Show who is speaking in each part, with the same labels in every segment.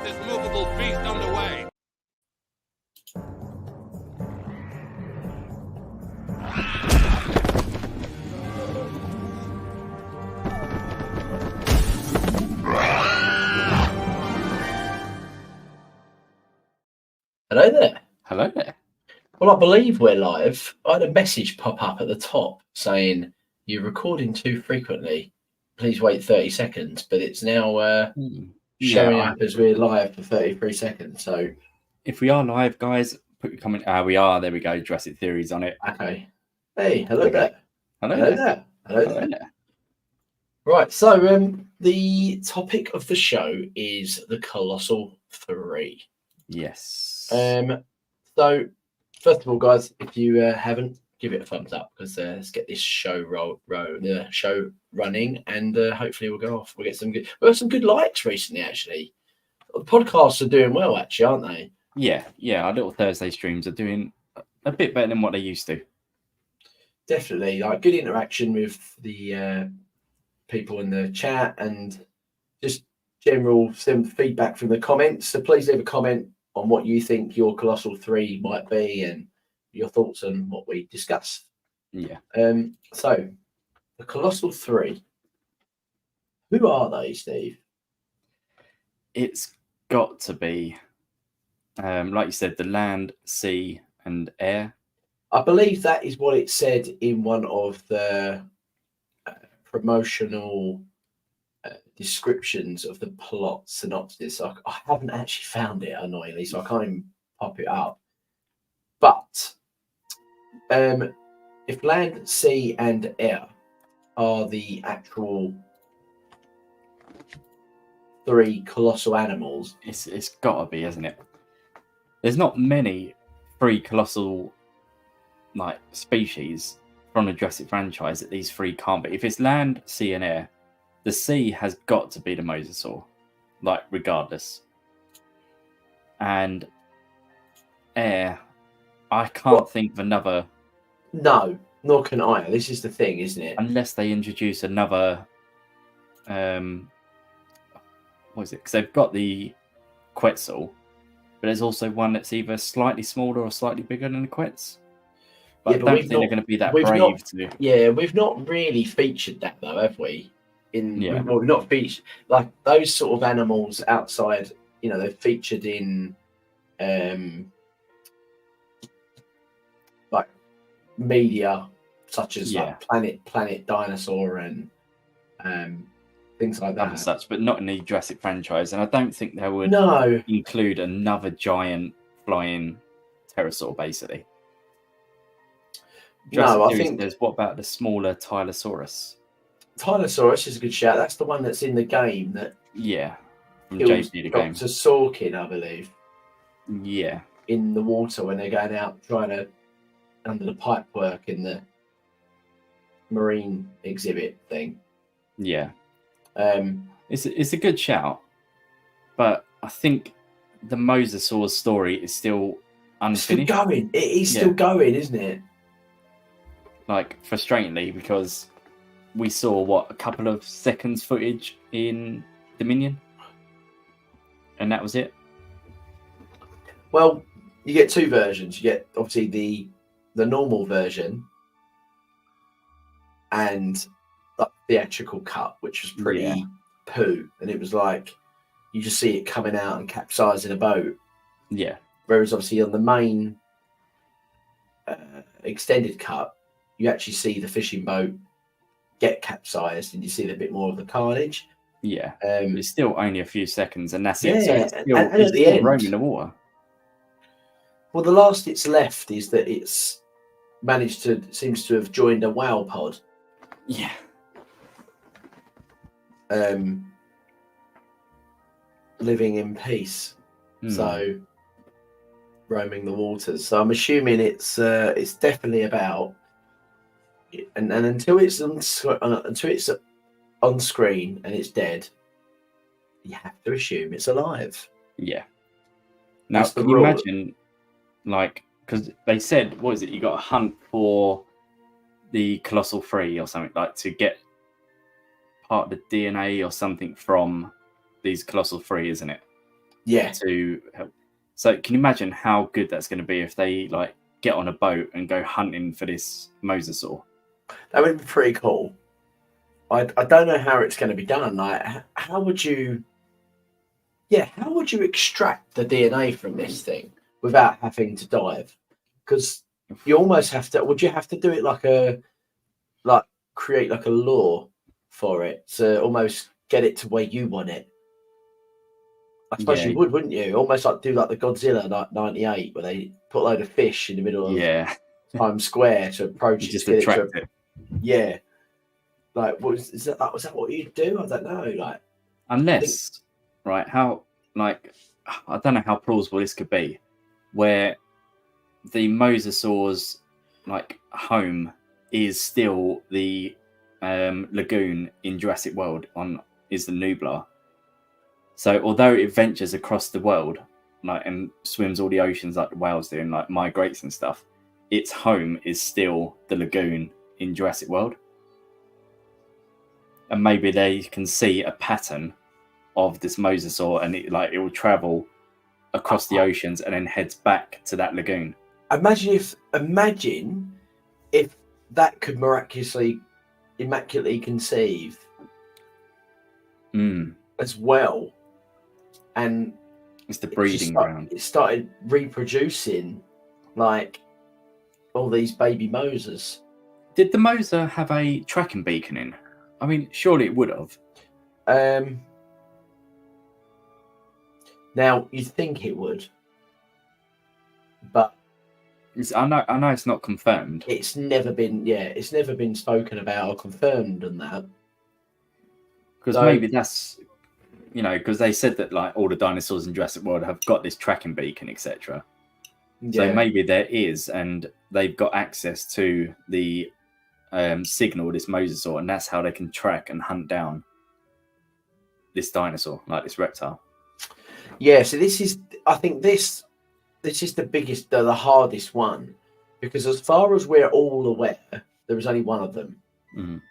Speaker 1: this movable beast underway.
Speaker 2: Hello there.
Speaker 3: Hello there.
Speaker 2: Well, I believe we're live. I had a message pop up at the top saying you're recording too frequently. Please wait 30 seconds. But it's now showing up as we're live for 33 seconds. So
Speaker 3: if we are live, guys, put your comment. We are. There we go. Jurassic Theory's on it.
Speaker 2: Okay. Hey, hello there.
Speaker 3: Hello
Speaker 2: there. Hello there. Right. So the topic of the show is the Colossal 3.
Speaker 3: Yes.
Speaker 2: So first of all, guys, if you haven't, give it a thumbs up because let's get this show running, and hopefully we'll go off. We'll get some good likes recently. Actually, the podcasts are doing well, actually, aren't they?
Speaker 3: Yeah. Our little Thursday streams are doing a bit better than what they used to.
Speaker 2: Definitely, like good interaction with the people in the chat, and just general some feedback from the comments. So please leave a comment on what you think your Colossal 3 might be and your thoughts on what we discussed.
Speaker 3: Yeah.
Speaker 2: So the Colossal 3. Who are they, Steve?
Speaker 3: It's got to be, like you said, the land, sea, and air.
Speaker 2: I believe that is what it said in one of the promotional descriptions of the plot synopsis. I haven't actually found it, annoyingly, so I can't even pop it up. But if land, sea, and air are the actual 3 colossal animals,
Speaker 3: it's got to be, isn't it? There's not many 3 colossal species from the Jurassic franchise that these 3 can't be. If it's land, sea, and air, the sea has got to be the mosasaur, regardless. And air, I can't think of another.
Speaker 2: No, nor can I. This is the thing, isn't it?
Speaker 3: Unless they introduce another. What is it? Because they've got the Quetzal, but there's also one that's either slightly smaller or slightly bigger than the Quetz. But I don't think they're going to be that brave to.
Speaker 2: Yeah, we've not really featured that though, have we? We've not featured like those sort of animals outside. You know, they're featured in like media such as like Planet Dinosaur and things like that.
Speaker 3: And such, but not in the Jurassic franchise. And I don't think they would include another giant flying pterosaur, basically. I think there's what about the smaller Tylosaurus?
Speaker 2: Tylosaurus is a good shout. That's the one that's in the game that
Speaker 3: from JP the game.
Speaker 2: Dr. Sorkin, I believe.
Speaker 3: Yeah.
Speaker 2: In the water when they're going out trying to under the pipework in the marine exhibit thing.
Speaker 3: Yeah. It's a good shout, but I think the mosasaur story is still unfinished.
Speaker 2: Still going. It is still going, isn't it?
Speaker 3: Frustratingly, because we saw a couple of seconds footage in Dominion, and that was it.
Speaker 2: Well, you get 2 versions. You get obviously the normal version and the theatrical cut, which was pretty poo, and it was like you just see it coming out and capsizing a boat.
Speaker 3: Yeah.
Speaker 2: Whereas obviously on the main extended cut, you actually see the fishing boat get capsized, and you see a bit more of the carnage.
Speaker 3: Yeah, it's still only a few seconds, and that's it.
Speaker 2: Yeah,
Speaker 3: so it's still roaming the water.
Speaker 2: Well, the last it's left is that it's seems to have joined a whale pod.
Speaker 3: Yeah.
Speaker 2: Living in peace. So roaming the waters. So I'm assuming it's definitely about. And until it's on screen and it's dead, you have to assume it's alive.
Speaker 3: Yeah. Now, can you imagine, because they said, what is it? You got to hunt for the Colossal 3 or something, to get part of the DNA or something from these Colossal 3, isn't it?
Speaker 2: Yeah.
Speaker 3: to help. So can you imagine how good that's going to be if they like get on a boat and go hunting for this mosasaur?
Speaker 2: That would be pretty cool. I don't know how it's going to be done. Like, how would you? Yeah, how would you extract the DNA from this thing without having to dive? Because you almost have to. Would you have to do it like create like a law for it to almost get it to where you want it? I suppose
Speaker 3: Yeah.
Speaker 2: you would, wouldn't you? Almost like do like the Godzilla like '98, where they put a load of fish in the middle of
Speaker 3: Yeah,
Speaker 2: Times Square to approach it,
Speaker 3: just
Speaker 2: to get
Speaker 3: attract
Speaker 2: it.
Speaker 3: it.
Speaker 2: Yeah, like was that what you'd do? I don't know. Like,
Speaker 3: Unless, right? How like I don't know how plausible this could be, where the mosasaur's like home is still the lagoon in Jurassic World is the Nublar. So although it ventures across the world, like and swims all the oceans like the whales do and like migrates and stuff, its home is still the lagoon in Jurassic World. And maybe they can see a pattern of this mosasaur, and it will travel across the oceans and then heads back to that lagoon.
Speaker 2: Imagine if that could immaculately conceive as well, and
Speaker 3: it's the breeding ground.
Speaker 2: It started reproducing like all these baby mosas.
Speaker 3: Did the mosa have a tracking beacon in? I mean, surely it would have.
Speaker 2: Now you'd think it would, but
Speaker 3: I know it's not confirmed.
Speaker 2: It's never been spoken about or confirmed on that.
Speaker 3: Because maybe that's, because they said that like all the dinosaurs in Jurassic World have got this tracking beacon, etc.
Speaker 2: Yeah.
Speaker 3: So maybe there is, and they've got access to the signal, this mosasaur, and that's how they can track and hunt down this dinosaur, like this reptile.
Speaker 2: Yeah, so I think this is the biggest, the hardest one, because as far as we're all aware, there is only one of them.
Speaker 3: Mm.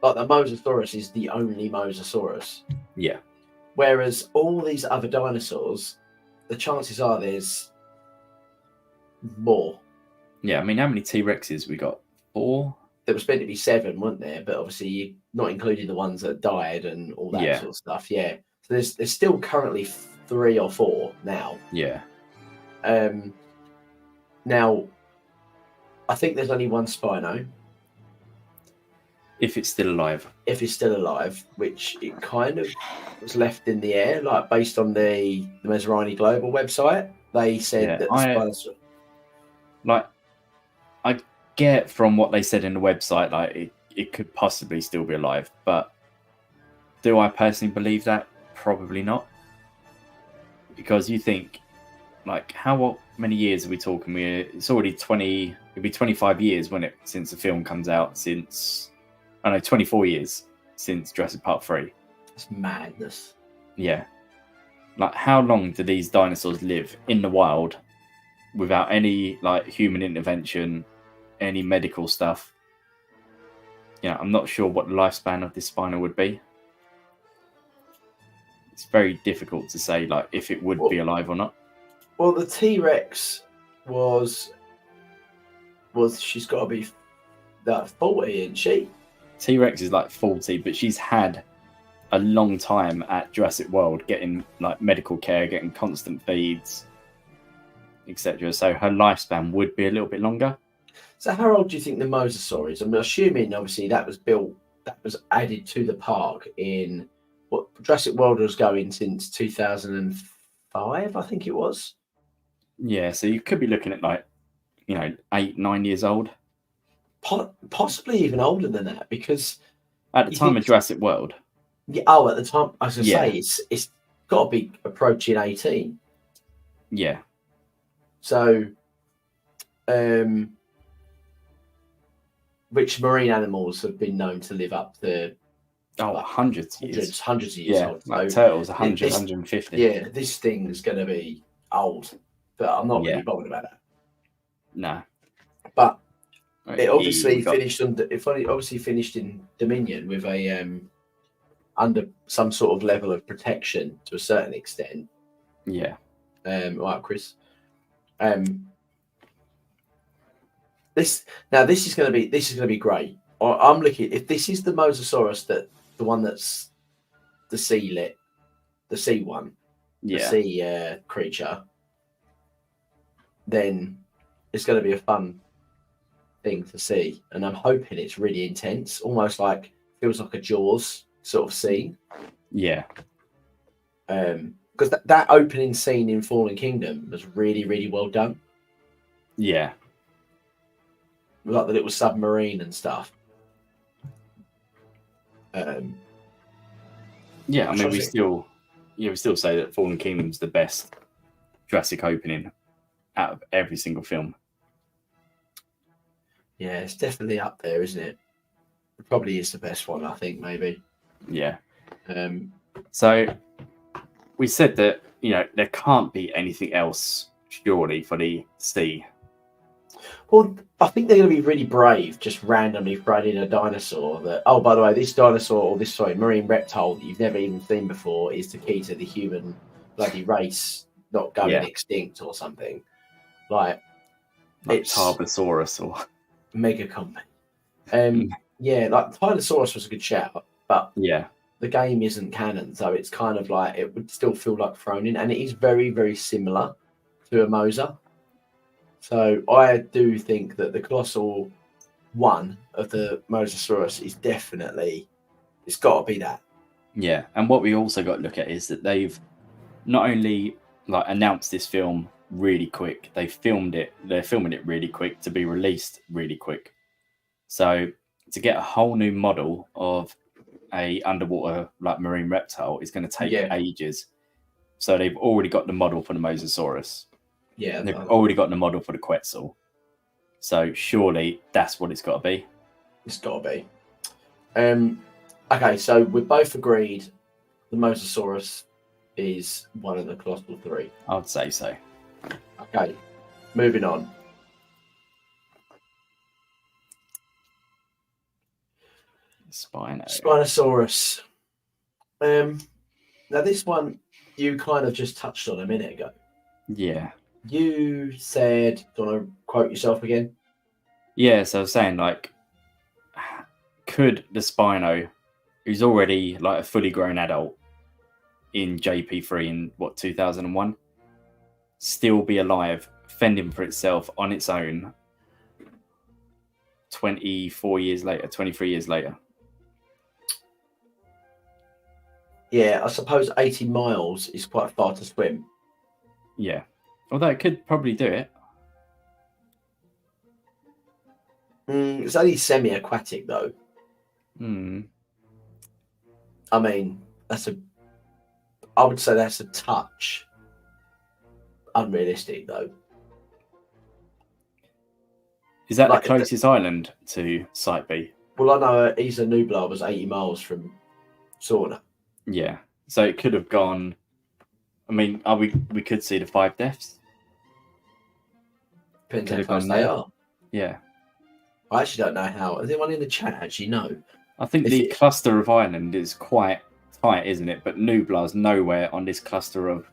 Speaker 2: Like the Mosasaurus is the only Mosasaurus.
Speaker 3: Yeah.
Speaker 2: Whereas all these other dinosaurs, the chances are there's more.
Speaker 3: Yeah, I mean, how many T-Rexes we got? 4?
Speaker 2: There was meant to be 7, weren't there? But obviously, not including the ones that died and all that sort of stuff. Yeah. So there's still currently 3 or 4 now.
Speaker 3: Yeah.
Speaker 2: Now, I think there's only one Spino.
Speaker 3: If it's still alive.
Speaker 2: If it's still alive, which it kind of was left in the air, like based on the Mezzarani Global website, they said that the Spinos...
Speaker 3: Like, I get from what they said in the website, like it could possibly still be alive, but do I personally believe that? Probably not. Because you think, like, what many years are we talking? It's already 20. It'll be 25 years since the film comes out. 24 years since Jurassic Park 3.
Speaker 2: It's madness.
Speaker 3: Yeah. Like, how long do these dinosaurs live in the wild without any like human intervention, any medical stuff? I'm not sure what the lifespan of this Spino would be. It's very difficult to say, like, if it would be alive or not.
Speaker 2: Well, the T-Rex she's got to be like 40, isn't she?
Speaker 3: T-Rex is like 40, but she's had a long time at Jurassic World getting like medical care, getting constant feeds, etc. So her lifespan would be a little bit longer.
Speaker 2: So how old do you think the Mosasaur is? I'm assuming, obviously, that was added to the park in what Jurassic World was going since 2005, I think it was.
Speaker 3: Yeah, so you could be looking at like, 8-9 years old.
Speaker 2: Possibly even older than that, because
Speaker 3: at the time of Jurassic World.
Speaker 2: Yeah. Oh, at the time, I was going to say it's got to be approaching 18.
Speaker 3: Yeah.
Speaker 2: So, which marine animals have been known to live up to
Speaker 3: hundreds of years old. Like turtles, 100, 150.
Speaker 2: Yeah, this thing's going to be old, but I'm not really bothered about that.
Speaker 3: No.
Speaker 2: But it obviously finished in Dominion with a under some sort of level of protection to a certain extent.
Speaker 3: Yeah.
Speaker 2: Right, Chris. This is going to be great. I'm looking, if this is the Mosasaurus, the one that's the sea one, the
Speaker 3: Yeah.
Speaker 2: sea creature, then it's going to be a fun thing to see, and I'm hoping it's really intense, almost like feels like a Jaws sort of scene.
Speaker 3: Yeah.
Speaker 2: Because that opening scene in Fallen Kingdom was really, really well done.
Speaker 3: Yeah.
Speaker 2: Like the little submarine and stuff.
Speaker 3: Yeah, I mean, we still say that Fallen Kingdom's the best Jurassic opening out of every single film.
Speaker 2: Yeah, it's definitely up there, isn't it? It probably is the best one, I think, maybe.
Speaker 3: Yeah.
Speaker 2: So
Speaker 3: we said that, there can't be anything else, surely, for the sea.
Speaker 2: Well, I think they're going to be really brave, just randomly throwing in a dinosaur that, oh, by the way, this dinosaur, or this, marine reptile that you've never even seen before is the key to the human bloody race not going extinct or something. Like it's
Speaker 3: Tarbosaurus or
Speaker 2: mega combat. Yeah, like Tyrannosaurus was a good shout, but the game isn't canon, so it's kind of like it would still feel like thrown in, and it is very, very similar to a Mosa. So I do think that the colossal one of the Mosasaurus is definitely, it's got to be that.
Speaker 3: Yeah, and what we also got to look at is that they've not only announced this film really quick, they're filming it really quick to be released really quick. So to get a whole new model of a underwater marine reptile is going to take ages. So they've already got the model for the Mosasaurus.
Speaker 2: Yeah,
Speaker 3: they've already got the model for the Quetzal. So surely that's what it's got to be.
Speaker 2: It's got to be. Okay, so we both agreed the Mosasaurus is one of the colossal three.
Speaker 3: I would say so.
Speaker 2: Okay, moving on. Spinosaurus. Now this one you kind of just touched on a minute ago.
Speaker 3: Yeah.
Speaker 2: You said, do you want to quote yourself again?
Speaker 3: Yeah, so I was saying, could the Spino, who's already a fully grown adult in JP3 in 2001, still be alive, fending for itself on its own 23 years later?
Speaker 2: Yeah, I suppose 80 miles is quite far to swim.
Speaker 3: Yeah. Although it could probably do it.
Speaker 2: It's only semi-aquatic, though. I mean, I would say that's a touch unrealistic, though.
Speaker 3: Is that the closest island to Site B?
Speaker 2: Well, I know Isla Nublar was 80 miles from Sorna.
Speaker 3: Yeah, so it could have gone. I mean, we could see the 5 deaths.
Speaker 2: Depends how close they are.
Speaker 3: Yeah.
Speaker 2: I actually don't know how. Does anyone in the chat actually know?
Speaker 3: I think the cluster of island is quite tight, isn't it? But Nublar's nowhere on this cluster of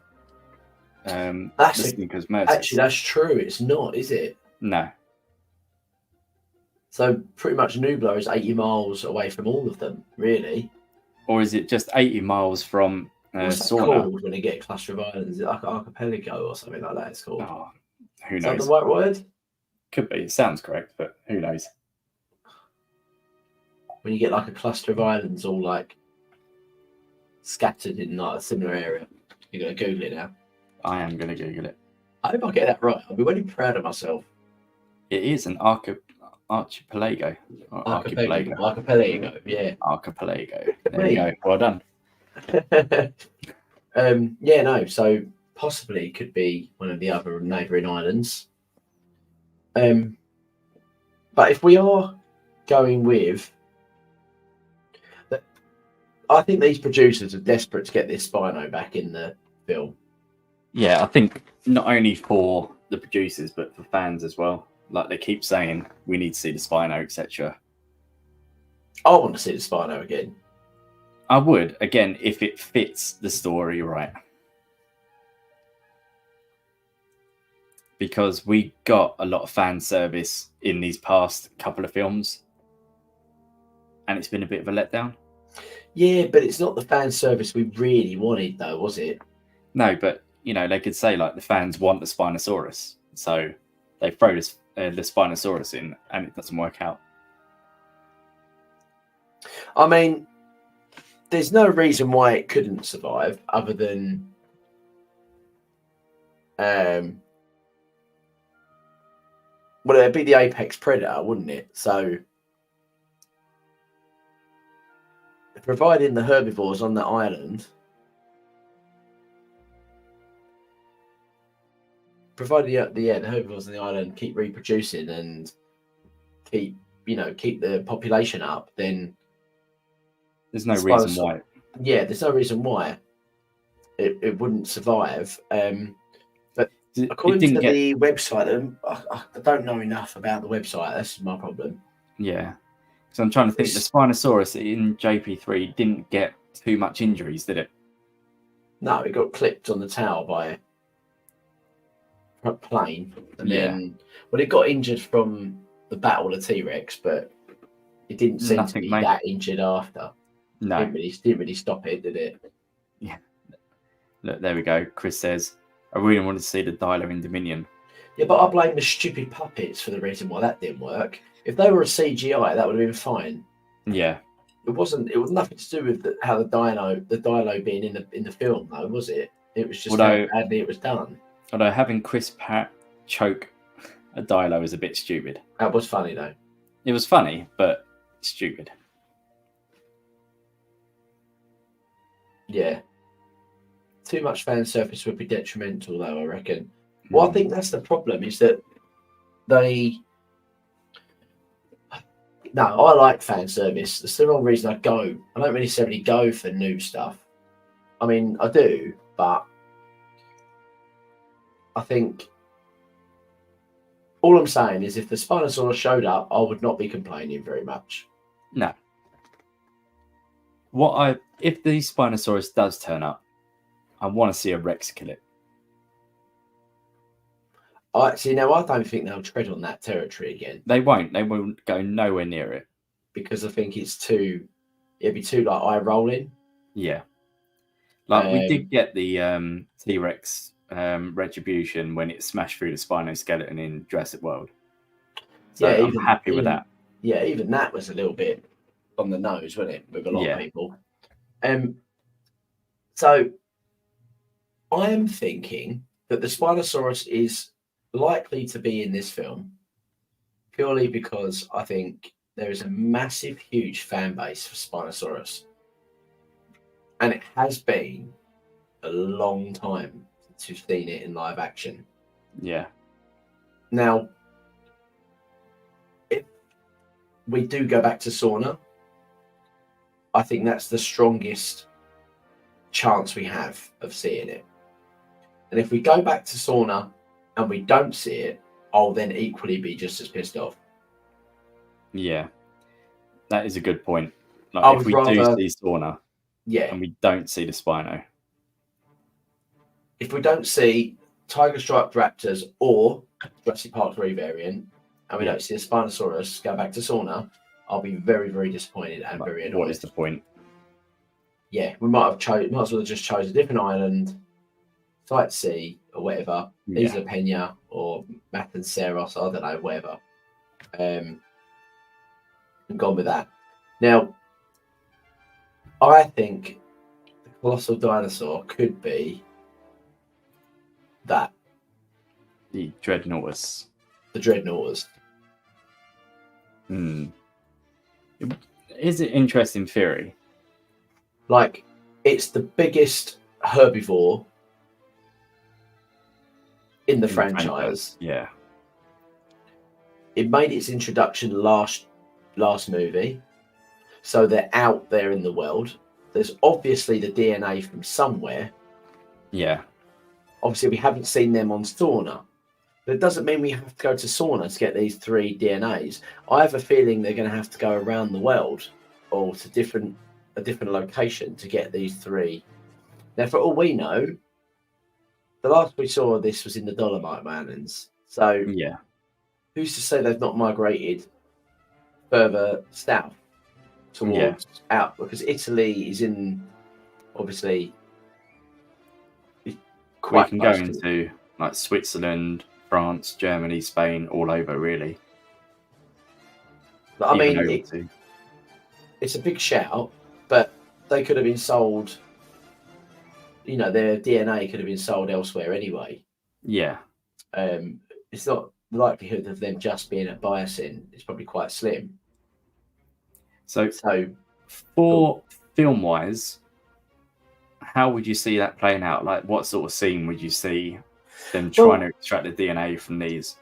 Speaker 2: actually, that's true. It's not, is it?
Speaker 3: No.
Speaker 2: So pretty much Nublar is 80 miles away from all of them, really.
Speaker 3: Or is it just 80 miles from
Speaker 2: What's that called when you get a cluster of islands? Is it like archipelago or something like that? It's called.
Speaker 3: Oh, who knows?
Speaker 2: Is that the right word?
Speaker 3: Could be. It sounds correct, but who knows?
Speaker 2: When you get a cluster of islands all scattered in a similar area, you're gonna Google it now.
Speaker 3: I am gonna Google it.
Speaker 2: I hope I get that right. I'll be really proud of myself.
Speaker 3: It is an archipelago.
Speaker 2: Archipelago, yeah.
Speaker 3: Archipelago. There you go. Well done.
Speaker 2: So possibly it could be one of the other neighbouring islands. But if we are going with, I think these producers are desperate to get this Spino back in the film.
Speaker 3: Yeah, I think not only for the producers but for fans as well. They keep saying we need to see the Spino, etc.
Speaker 2: I want to see the Spino again.
Speaker 3: I would, again, if it fits the story right. because we got a lot of fan service in these past couple of films, and it's been a bit of a letdown.
Speaker 2: Yeah, but it's not the fan service we really wanted, though, was it?
Speaker 3: No, but they could say like the fans want the Spinosaurus, so they throw this, the Spinosaurus in, and it doesn't work out.
Speaker 2: I mean, there's no reason why it couldn't survive, other than well, it'd be the apex predator, wouldn't it? So, providing the herbivores on the island, provided the herbivores on the island keep reproducing and keep the population up, then
Speaker 3: there's no reason why.
Speaker 2: Yeah, there's no reason why it wouldn't survive. But according to the website, I don't know enough about the website. That's my problem.
Speaker 3: Yeah. So I'm trying to think. The Spinosaurus in JP3 didn't get too much injuries, did it?
Speaker 2: No, it got clipped on the tail by a plane, and then it got injured from the battle of T-Rex, but it didn't seem to be that injured after.
Speaker 3: No,
Speaker 2: didn't really stop it, did it?
Speaker 3: Yeah. Look, there we go. Chris says, "I really wanted to see the Dilo in Dominion."
Speaker 2: Yeah, but I blame the stupid puppets for the reason why that didn't work. If they were a CGI, that would have been fine.
Speaker 3: Yeah.
Speaker 2: It wasn't. It was nothing to do with how the Dilo being in the film, though, was it? It was just how badly it was done.
Speaker 3: Although having Chris Pratt choke a Dilo is a bit stupid.
Speaker 2: That was funny, though.
Speaker 3: It was funny, but stupid.
Speaker 2: Yeah. Too much fan service would be detrimental, though, I reckon. Well, I think that's the problem, is that No, I like fan service. That's the wrong reason I go. I don't really necessarily go for new stuff. I mean, I do, but I think all I'm saying is if the Spinosaurus showed up, I would not be complaining very much.
Speaker 3: No. If the Spinosaurus does turn up, I want to see a Rex kill it.
Speaker 2: I don't think they'll tread on that territory again.
Speaker 3: They won't. They won't go nowhere near it.
Speaker 2: Because I think it'd be too like eye rolling.
Speaker 3: Yeah. Like we did get the T-Rex retribution when it smashed through the Spinoskeleton in Jurassic World. So yeah, I'm happy with that.
Speaker 2: Yeah, even that was a little bit on the nose, wasn't it, with a lot of people. So I am thinking that the Spinosaurus is likely to be in this film purely because I think there is a massive, huge fan base for Spinosaurus. And it has been a long time since you've seen it in live action.
Speaker 3: Yeah.
Speaker 2: Now, if we do go back to Sauna, I think that's the strongest chance we have of seeing it. And if we go back to Sauna and we don't see it, I'll then equally be just as pissed off.
Speaker 3: Yeah, that is a good point. Like if we do see Sauna, and we don't see the Spino.
Speaker 2: If we don't see Tiger Striped Raptors or Jurassic Park 3 variant, and we don't see a Spinosaurus go back to Sauna, I'll be very, very disappointed and very annoyed.
Speaker 3: What is the point?
Speaker 2: Yeah, we might as well have just chose a different island, sightsee or whatever, Isla Pena or Matanceros, I don't know, whatever. And gone with that. Now, I think the colossal dinosaur could be that.
Speaker 3: The Dreadnoughtus.
Speaker 2: The Dreadnoughtus.
Speaker 3: Is it interesting theory?
Speaker 2: Like, it's the biggest herbivore in the franchise.
Speaker 3: Yeah.
Speaker 2: It made its introduction last movie. So they're out there in the world. There's obviously the DNA from somewhere.
Speaker 3: Yeah.
Speaker 2: Obviously, we haven't seen them on Sauna. But it doesn't mean we have to go to Sauna to get these 3 DNAs. I have a feeling they're going to have to go around the world or to a different location to get these 3. Now, for all we know, the last we saw of this was in the Dolomite Mountains. So
Speaker 3: Yeah.
Speaker 2: who's to say they've not migrated further south towards out? Because Italy is in, obviously,
Speaker 3: We
Speaker 2: quite
Speaker 3: can go
Speaker 2: close to it.
Speaker 3: into like Switzerland, France, Germany, Spain, all over really.
Speaker 2: But, I
Speaker 3: Even
Speaker 2: mean,
Speaker 3: over to
Speaker 2: it's a big shout, but they could have been sold. You know, their DNA could have been sold elsewhere anyway.
Speaker 3: yeah.
Speaker 2: It's not the likelihood of them just being at Biosyn is probably quite slim.
Speaker 3: So
Speaker 2: So
Speaker 3: for film wise, how would you see that playing out? Like, what sort of scene would you see them trying to extract the DNA from these?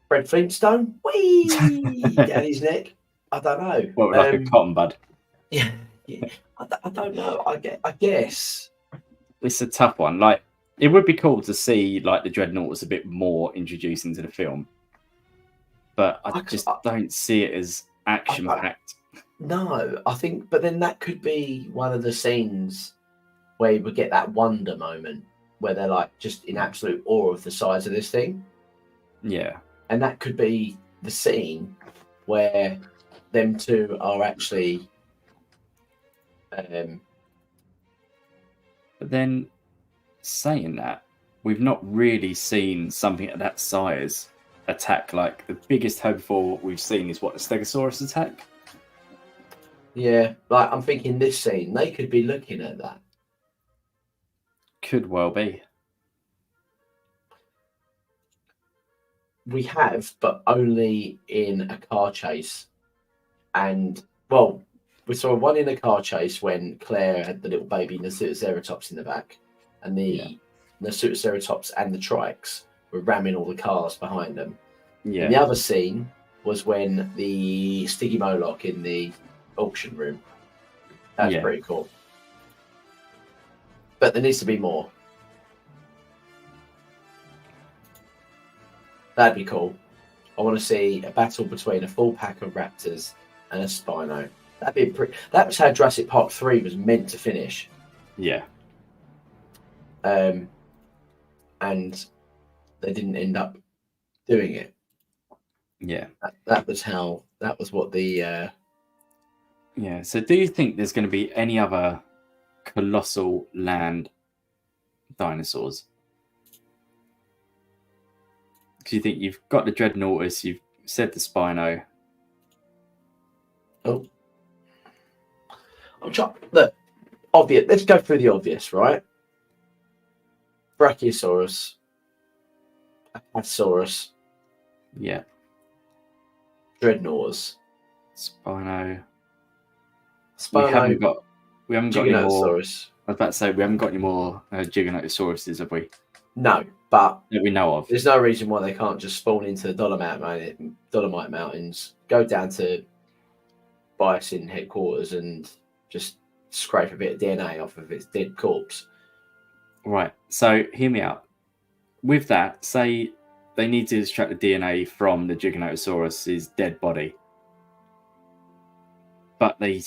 Speaker 2: Fred Flintstone, whee down his neck. I don't know.
Speaker 3: What, like a cotton bud?
Speaker 2: Yeah, I don't know. I guess
Speaker 3: It's a tough one. Like, it would be cool to see like the Dreadnoughts a bit more introduced into the film, but I just don't see it as action packed.
Speaker 2: No, I think, but then that could be one of the scenes where you would get that wonder moment where they're like just in absolute awe of the size of this thing.
Speaker 3: Yeah.
Speaker 2: And that could be the scene where them two are actually.
Speaker 3: But then, saying that, we've not really seen something at that size attack. Like, the biggest herbivore we've seen is what, the Stegosaurus attack?
Speaker 2: Yeah, like I'm thinking this scene, they could be looking at that.
Speaker 3: Could well be.
Speaker 2: We have, but only in a car chase. And, well, we saw one in a car chase when Claire had the little baby Nasutoceratops in the back. And the Nasutoceratops and the Trikes were ramming all the cars behind them.
Speaker 3: Yeah.
Speaker 2: And the other scene was when the Stygimoloch in the auction room. That's pretty cool. But there needs to be more. That'd be cool. I want to see a battle between a full pack of raptors and a Spino. That was how Jurassic Park 3 was meant to finish.
Speaker 3: Yeah.
Speaker 2: And they didn't end up doing it.
Speaker 3: Yeah.
Speaker 2: That was what the
Speaker 3: Yeah. So do you think there's going to be any other colossal land dinosaurs? Because you think you've got the Dreadnoughtus, you've said the Spino.
Speaker 2: Oh. Look, obvious. Let's go through the obvious, right? Brachiosaurus, Apatosaurus,
Speaker 3: Yeah.
Speaker 2: Dreadnoughtus,
Speaker 3: Spino.
Speaker 2: Spino,
Speaker 3: we haven't got any more. I
Speaker 2: Giganotosaurus.
Speaker 3: was about to say we haven't got any more Giganotosauruses, have we?
Speaker 2: No, but
Speaker 3: That we know of.
Speaker 2: there's no reason why they can't just spawn into the Dolomite Mountains, go down to Biosyn headquarters and just scrape a bit of DNA off of its dead corpse.
Speaker 3: Right. So hear me out. With that, say they need to extract the DNA from the Giganotosaurus's dead body. But they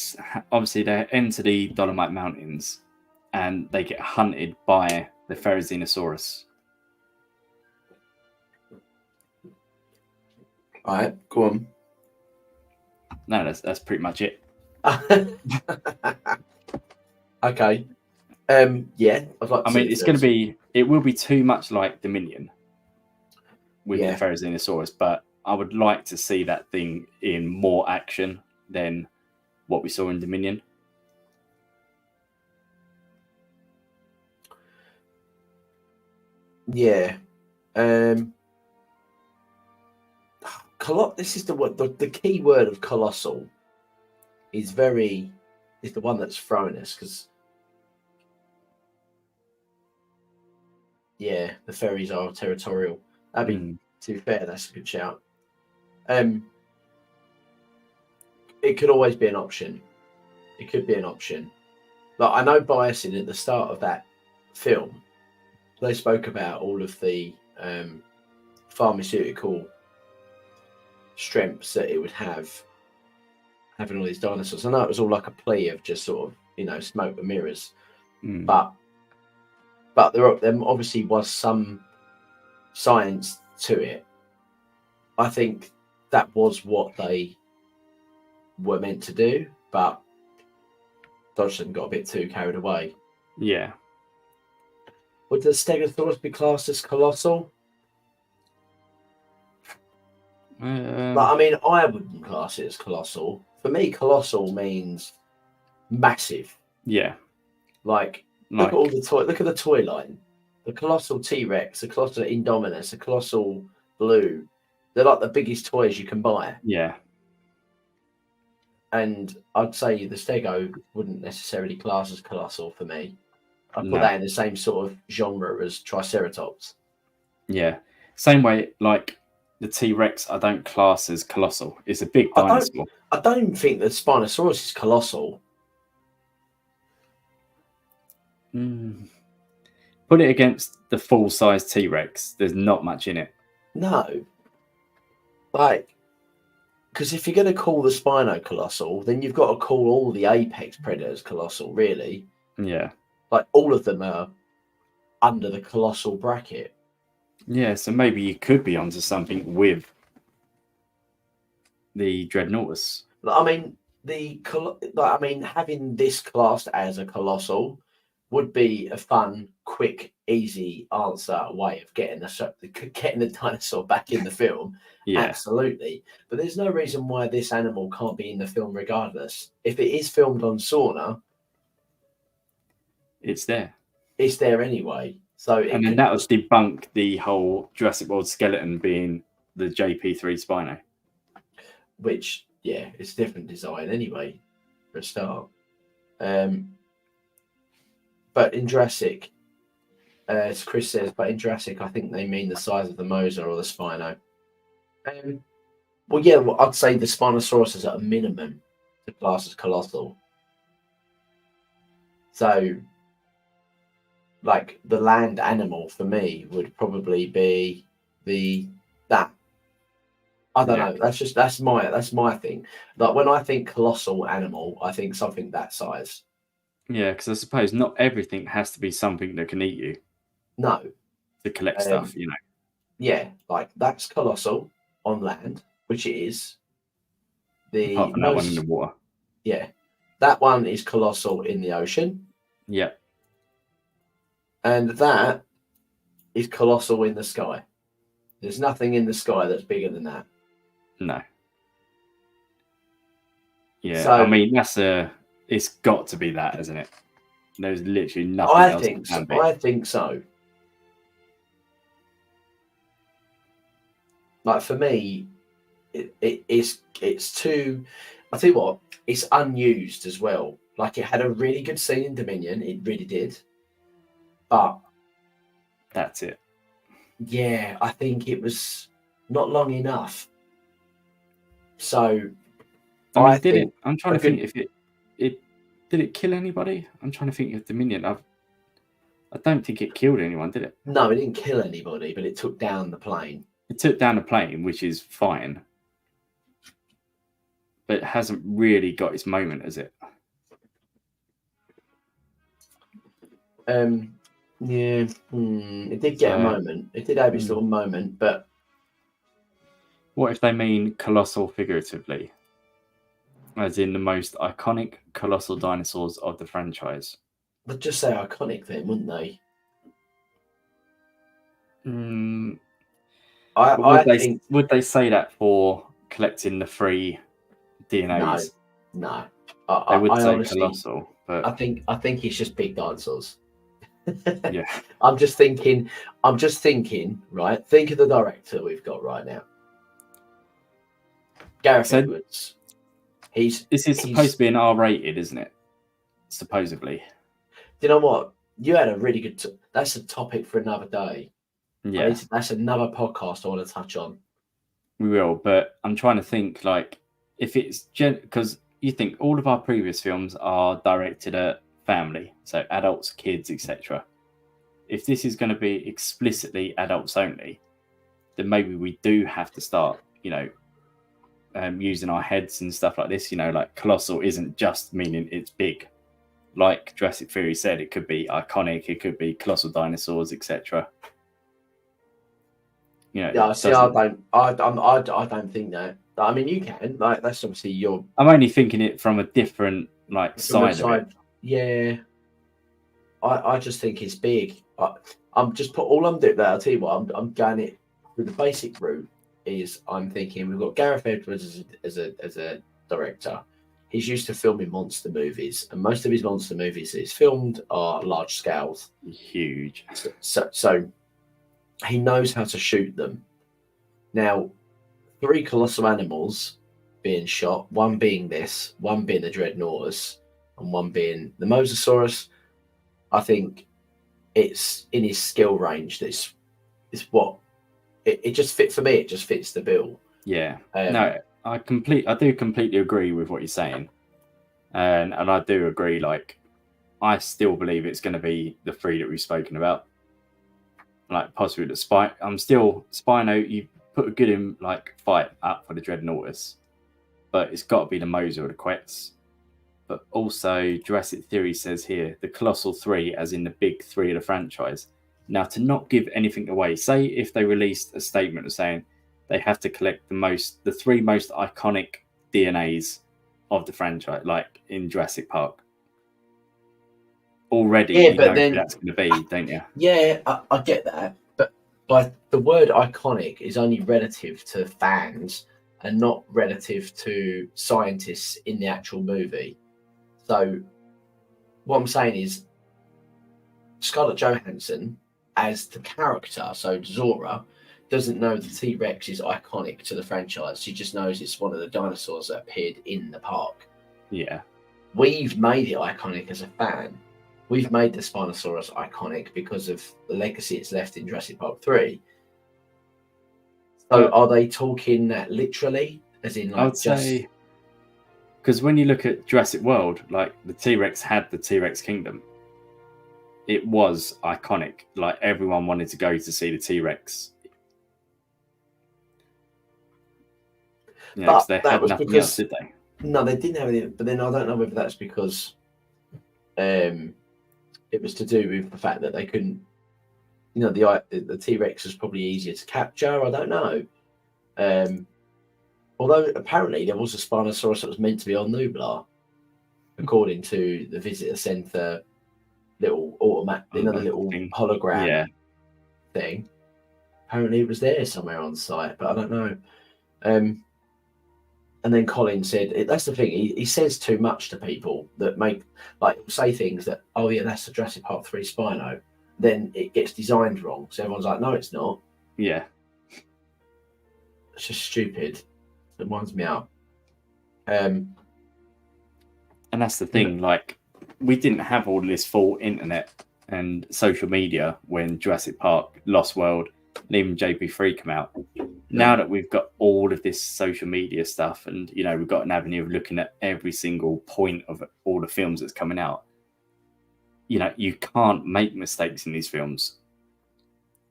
Speaker 3: enter the Dolomite Mountains and they get hunted by the Therizinosaurus.
Speaker 2: All right, go on.
Speaker 3: No, that's pretty much it.
Speaker 2: Okay. Yeah, I'd like to see
Speaker 3: it's going to be. It will be too much like Dominion with the Therizinosaurus, but I would like to see that thing in more action than what we saw in Dominion.
Speaker 2: Yeah. This is the word. The key word of colossal is the one that's thrown us because. Yeah, the ferries are territorial. That'd be, to be fair, that's a good shout. It could always be an option. It could be an option. Like, I know Biosyn at the start of that film, they spoke about all of the pharmaceutical strengths that it would have, having all these dinosaurs. I know it was all like a plea of just sort of smoke and mirrors.
Speaker 3: Mm.
Speaker 2: But there obviously was some science to it. I think that was what they were meant to do, but Dodgson got a bit too carried away.
Speaker 3: Yeah.
Speaker 2: Would the Stegosaurus be classed as colossal? I mean, I wouldn't class it as colossal. For me, colossal means massive.
Speaker 3: Yeah.
Speaker 2: Like look at all the look at the toy line. The colossal T-Rex, the colossal Indominus, the colossal Blue. They're like the biggest toys you can buy.
Speaker 3: Yeah.
Speaker 2: And I'd say the Stego wouldn't necessarily class as colossal for me. I'd put
Speaker 3: No.
Speaker 2: that in the same sort of genre as Triceratops.
Speaker 3: Yeah. Same way, like the T-Rex, I don't class as colossal. It's a big dinosaur.
Speaker 2: I don't think the Spinosaurus is colossal.
Speaker 3: Put it against the full-size T-Rex. There's not much in it.
Speaker 2: No. Like, because if you're going to call the Spino colossal, then you've got to call all the apex predators colossal, really.
Speaker 3: Yeah.
Speaker 2: Like, all of them are under the colossal bracket.
Speaker 3: Yeah, so maybe you could be onto something with the Dreadnoughtus.
Speaker 2: I mean, having this classed as a colossal would be a fun, quick, easy answer way of getting the dinosaur back in the film.
Speaker 3: Yeah.
Speaker 2: Absolutely. But there's no reason why this animal can't be in the film regardless. If it is filmed on sauna,
Speaker 3: it's there.
Speaker 2: It's there anyway. So
Speaker 3: then that would debunk the whole Jurassic World skeleton being the JP3 Spino.
Speaker 2: Which, yeah, it's a different design anyway, for a start. But in Jurassic, as Chris says, I think they mean the size of the Mosa or the Spino. I'd say the Spinosaurus is at a minimum the class as colossal. So, like the land animal for me would probably be that. I don't know. That's my thing. Like when I think colossal animal, I think something that size.
Speaker 3: Yeah, because I suppose not everything has to be something that can eat you.
Speaker 2: No.
Speaker 3: To collect stuff,
Speaker 2: Yeah, like that's colossal on land, which it is.
Speaker 3: Apart from that one in the water.
Speaker 2: Yeah, that one is colossal in the ocean.
Speaker 3: Yeah.
Speaker 2: And that is colossal in the sky. There's nothing in the sky that's bigger than that.
Speaker 3: No. Yeah,
Speaker 2: so,
Speaker 3: I mean, it's got to be that, isn't it? There's literally nothing else.
Speaker 2: I think so. Like for me, it's too. I tell you what, it's unused as well. Like it had a really good scene in Dominion, it really did. But
Speaker 3: that's it.
Speaker 2: Yeah, I think it was not long enough. So
Speaker 3: I'm trying to think if it did it kill anybody? I'm trying to think of Dominion. I don't think it killed anyone, did it?
Speaker 2: No, it didn't kill anybody, but it took down the plane.
Speaker 3: It took down a plane, which is fine. But it hasn't really got its moment, has it?
Speaker 2: Yeah, it did get a moment. It did have its little moment, but
Speaker 3: what if they mean colossal figuratively? As in the most iconic colossal dinosaurs of the franchise.
Speaker 2: They'd just say iconic then, wouldn't they?
Speaker 3: Would they say that for collecting the free DNAs?
Speaker 2: No.
Speaker 3: They would say honestly, colossal, but
Speaker 2: I think it's just big dinosaurs.
Speaker 3: Yeah.
Speaker 2: I'm just thinking, right? Think of the director we've got right now. Gareth Edwards.
Speaker 3: This is supposed to be an R-rated, isn't it? Supposedly.
Speaker 2: Do you know what? You had a really good. That's a topic for another day.
Speaker 3: Yeah,
Speaker 2: that's another podcast I want to touch on.
Speaker 3: We will, but I'm trying to think like if it's because you think all of our previous films are directed at family, so adults, kids, etc. If this is going to be explicitly adults only, then maybe we do have to start, using our heads and stuff like this. Like colossal isn't just meaning it's big. like Jurassic Theory said, it could be iconic, it could be colossal dinosaurs, etc. You know,
Speaker 2: Yeah, see, I don't think that. I mean, you can, like, that's obviously your
Speaker 3: I'm only thinking it from a different like side of it.
Speaker 2: Yeah, I just think it's big. I'm just put all I'm doing. I'll tell you what, I'm going it with the basic route. Is I'm thinking we've got Gareth Edwards as a director. He's used to filming monster movies, and most of his monster movies that he's filmed are large scales,
Speaker 3: Huge.
Speaker 2: So he knows how to shoot them. Now, 3 colossal animals being shot, one being this, one being the Dreadnoughtus, and one being the Mosasaurus. I think it's in his skill range. That's what it just fit for me. It just fits the bill.
Speaker 3: Yeah. No, I do completely agree with what you're saying, and I do agree. Like, I still believe it's going to be the 3 that we've spoken about. Like, possibly the Spino. You put a good fight up for the Dreadnoughtus, but it's got to be the Mosa or the Quetz. But also, Jurassic Theory says here the colossal 3, as in the big 3 of the franchise. Now, to not give anything away, say if they released a statement of saying they have to collect the 3 most iconic DNAs of the franchise, like in Jurassic Park. Already,
Speaker 2: yeah,
Speaker 3: you
Speaker 2: but
Speaker 3: know
Speaker 2: then,
Speaker 3: who that's going to be, don't you?
Speaker 2: Yeah, I get that, but by the word iconic is only relative to fans and not relative to scientists in the actual movie. So what I'm saying is Scarlett Johansson as the character, so Zora, doesn't know the T-Rex is iconic to the franchise. She just knows it's one of the dinosaurs that appeared in the park.
Speaker 3: Yeah.
Speaker 2: We've made it iconic as a fan. We've made the Spinosaurus iconic because of the legacy it's left in Jurassic Park 3. So are they talking that literally? As in, like,
Speaker 3: I would say, because when you look at Jurassic World, like, the T-Rex had the T-Rex Kingdom. It was iconic. Like, everyone wanted to go to see the T-Rex. You know, they had nothing else, did they?
Speaker 2: No, they didn't have anything. But then I don't know whether that's because it was to do with the fact that they couldn't, you know, the T-Rex was probably easier to capture. I don't know. Although apparently there was a Spinosaurus that was meant to be on Nublar, according to the visitor centre little little hologram thing. Apparently it was there somewhere on site, but I don't know. And then Colin said, that's the thing, he says too much to people that make, like, say things that, oh yeah, that's the Jurassic Park 3 Spino. Then it gets designed wrong. So everyone's like, no, it's not.
Speaker 3: Yeah.
Speaker 2: It's just stupid. It winds me up. And
Speaker 3: that's the thing, like, we didn't have all this full internet and social media when Jurassic Park, Lost World, and even JP3 come out. Now that we've got all of this social media stuff and, you know, we've got an avenue of looking at every single point of all the films that's coming out, you know, you can't make mistakes in these films.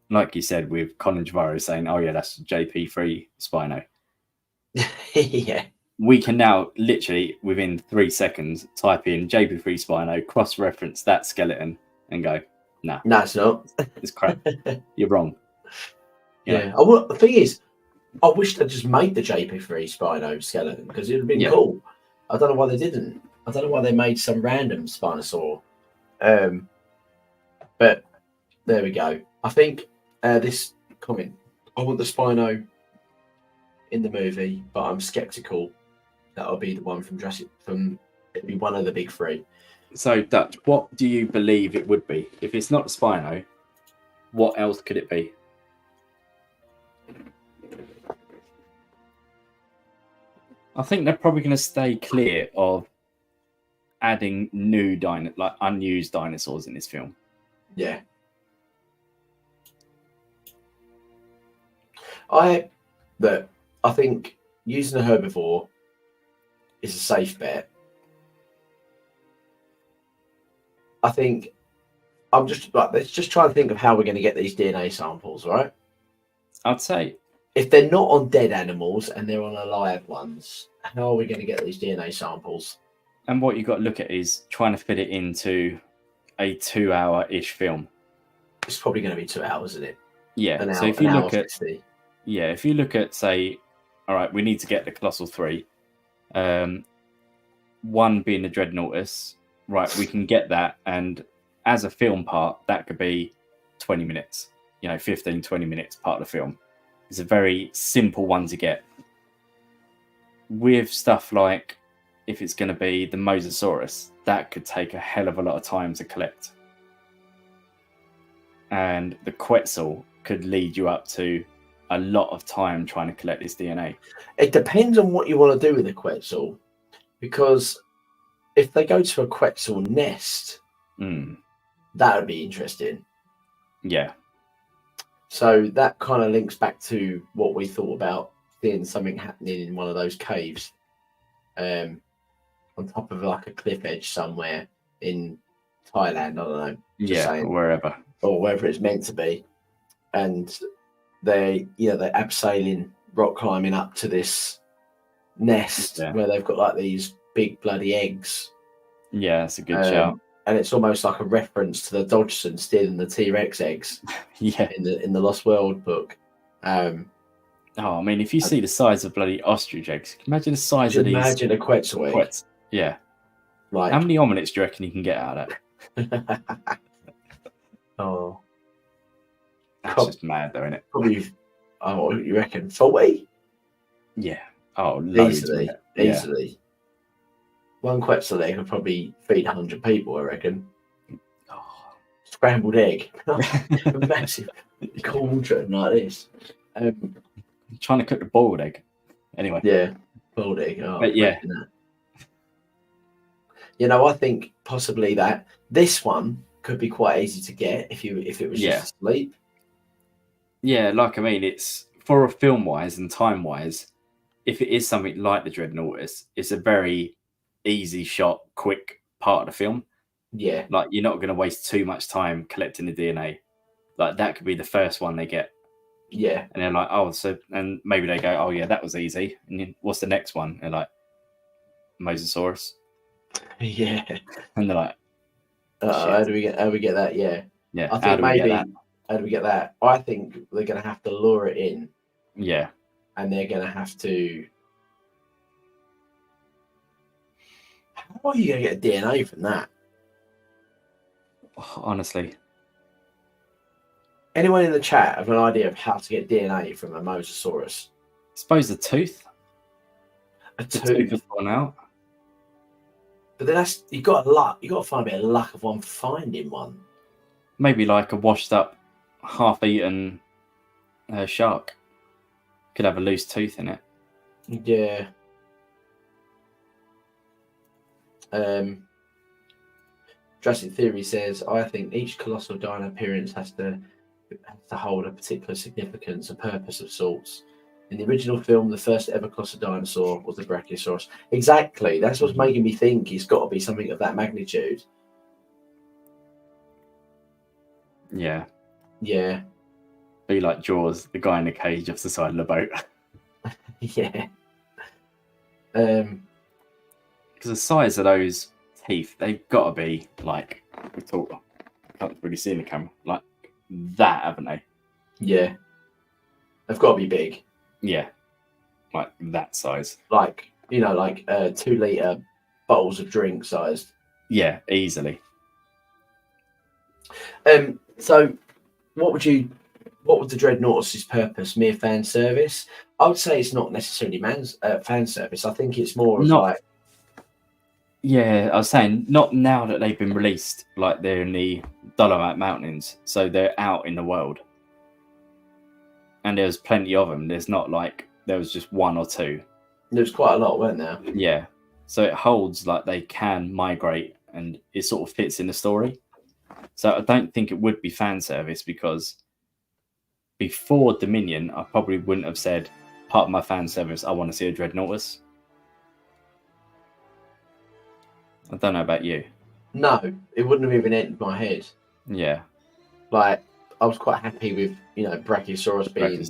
Speaker 3: Like you said, with Colin Trevorrow saying, oh yeah, that's JP3 Spino.
Speaker 2: Yeah.
Speaker 3: We can now literally within 3 seconds type in JP3 Spino, cross-reference that skeleton and go, nah.
Speaker 2: No, it's not.
Speaker 3: It's crap. You're wrong.
Speaker 2: Yeah. The thing is, I wish they'd just made the JP3 Spino skeleton because it would have been cool. I don't know why they didn't. I don't know why they made some random Spinosaur. But there we go. I think this comment, I want the Spino in the movie, but I'm skeptical that'll be the one from Jurassic. It'll be one of the big 3.
Speaker 3: So, Dutch, what do you believe it would be? If it's not the Spino, what else could it be? I think they're probably going to stay clear of adding new unused dinosaurs in this film.
Speaker 2: Yeah. I think using a herbivore is a safe bet. I think let's just try and think of how we're going to get these DNA samples, right?
Speaker 3: I'd say
Speaker 2: if they're not on dead animals and they're on alive ones, how are we going to get these DNA samples?
Speaker 3: And what you've got to look at is trying to fit it into a 2-hour-ish film.
Speaker 2: It's probably going to be 2 hours, isn't it?
Speaker 3: Yeah.
Speaker 2: An hour,
Speaker 3: So if you look at
Speaker 2: 50.
Speaker 3: if you look at, say, all right, we need to get the Colossal 3. One being the Dreadnoughtus, right? We can get that, and as a film part, that could be 20 minutes. 15, 20 minutes part of the film. It's a very simple one to get. With stuff like, if it's going to be the Mosasaurus, that could take a hell of a lot of time to collect. And the Quetzal could lead you up to a lot of time trying to collect this DNA.
Speaker 2: It depends on what you want to do with the Quetzal, because if they go to a Quetzal nest, that would be interesting.
Speaker 3: Yeah.
Speaker 2: So that kind of links back to what we thought about seeing something happening in one of those caves, on top of like a cliff edge somewhere in Thailand. I don't know.
Speaker 3: Or wherever.
Speaker 2: Or wherever it's meant to be. And they're abseiling, rock climbing up to this nest where they've got like these big bloody eggs.
Speaker 3: Yeah, that's a good shout.
Speaker 2: And it's almost like a reference to the Dodgson stealing the T-Rex eggs.
Speaker 3: Yeah.
Speaker 2: In the Lost World book.
Speaker 3: I mean, if you see the size of bloody ostrich eggs, can you imagine the size of these?
Speaker 2: Imagine a Quetzal egg.
Speaker 3: Yeah.
Speaker 2: Like,
Speaker 3: how many omelets do you reckon you can get out of that?
Speaker 2: Oh.
Speaker 3: That's just mad, though, isn't it?
Speaker 2: Probably, what you reckon? 40?
Speaker 3: Yeah. Oh, loads.
Speaker 2: Easily. One Quetzal egg would probably feed 100 people, I reckon.
Speaker 3: Oh.
Speaker 2: Scrambled egg. A massive cauldron like this.
Speaker 3: Trying to cook the boiled egg. Anyway.
Speaker 2: Yeah, boiled egg. Oh,
Speaker 3: but yeah.
Speaker 2: I think possibly that this one could be quite easy to get if it was just asleep.
Speaker 3: Yeah, like I mean, it's for a film wise and time wise, if it is something like the Dreadnoughtus, it's a very easy shot, quick part of the film.
Speaker 2: Yeah. Like,
Speaker 3: you're not going to waste too much time collecting the DNA. Like, that could be the first one they get.
Speaker 2: Yeah.
Speaker 3: And they're like, and maybe they go, oh yeah, that was easy. And then what's the next one? They're like, Mosasaurus.
Speaker 2: Yeah.
Speaker 3: And they're like,
Speaker 2: how do we get that? Yeah.
Speaker 3: Yeah.
Speaker 2: I think maybe how do we get that? I think they're going to have to lure it in.
Speaker 3: Yeah.
Speaker 2: And they're going to have to. How are you going to get DNA from that?
Speaker 3: Honestly.
Speaker 2: Anyone in the chat have an idea of how to get DNA from a Mosasaurus?
Speaker 3: I suppose a tooth.
Speaker 2: A tooth
Speaker 3: has gone out.
Speaker 2: But then you got to find a bit of luck of one finding one.
Speaker 3: Maybe like a washed up, half-eaten shark. Could have a loose tooth in it.
Speaker 2: Yeah. Jurassic Theory says, I think each colossal dino appearance has to hold a particular significance, a purpose of sorts. In the original film, the first ever colossal dinosaur was the Brachiosaurus. Exactly. That's what's making me think it's got to be something of that magnitude.
Speaker 3: Yeah.
Speaker 2: Yeah.
Speaker 3: Be like Jaws, the guy in the cage off the side of the boat.
Speaker 2: Yeah.
Speaker 3: Because the size of those teeth, they've got to be like, I can't really see in the camera, like that, haven't they?
Speaker 2: Yeah. They've got to be big.
Speaker 3: Yeah. Like that size.
Speaker 2: Like 2-litre bottles of drink sized.
Speaker 3: Yeah, easily.
Speaker 2: So what would the Dreadnoughtus' purpose? Mere fan service? I would say it's not necessarily fan service. I think it's more of like.
Speaker 3: Yeah, I was saying, not now that they've been released, like they're in the Dolomite Mountains, so they're out in the world. And there's plenty of them. There's not like there was just one or two.
Speaker 2: There's quite a lot, weren't there?
Speaker 3: Yeah. So it holds like they can migrate and it sort of fits in the story. So I don't think it would be fan service, because before Dominion, I probably wouldn't have said part of my fan service, I want to see a Dreadnoughtus. I don't know about you.
Speaker 2: No, it wouldn't have even entered my head.
Speaker 3: Yeah.
Speaker 2: Like, I was quite happy with, Brachiosaurus being
Speaker 3: the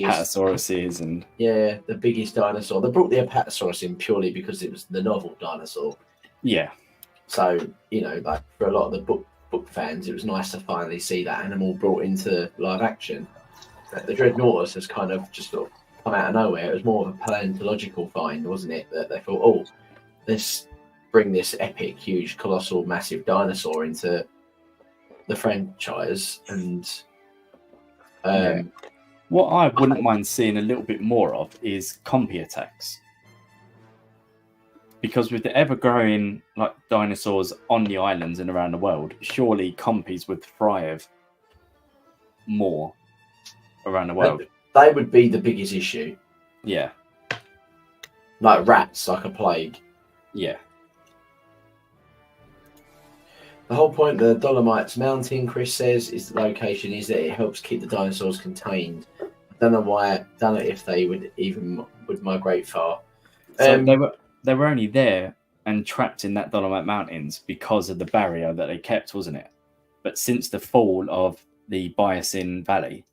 Speaker 3: Apatosauruses, and
Speaker 2: the biggest dinosaur. They brought the Apatosaurus in purely because it was the novel dinosaur.
Speaker 3: Yeah.
Speaker 2: So, you know, like for a lot of the book fans, it was nice to finally see that animal brought into live action. The Dreadnoughtus has kind of just sort of come out of nowhere. It was more of a paleontological find, wasn't it? That they thought, oh, let's bring this epic, huge, colossal, massive dinosaur into the franchise. And
Speaker 3: what I wouldn't mind seeing a little bit more of is compy attacks. Because with the ever-growing like dinosaurs on the islands and around the world, surely compies would thrive more around the world.
Speaker 2: They would be the biggest issue.
Speaker 3: Yeah.
Speaker 2: Like rats, like a plague.
Speaker 3: Yeah.
Speaker 2: The whole point of the Dolomites Mountain, Chris says, is the location is that it helps keep the dinosaurs contained. I don't know if they would migrate far.
Speaker 3: So they were only there and trapped in that Dolomite Mountains because of the barrier that they kept, wasn't it? But since the fall of the Biasin Valley,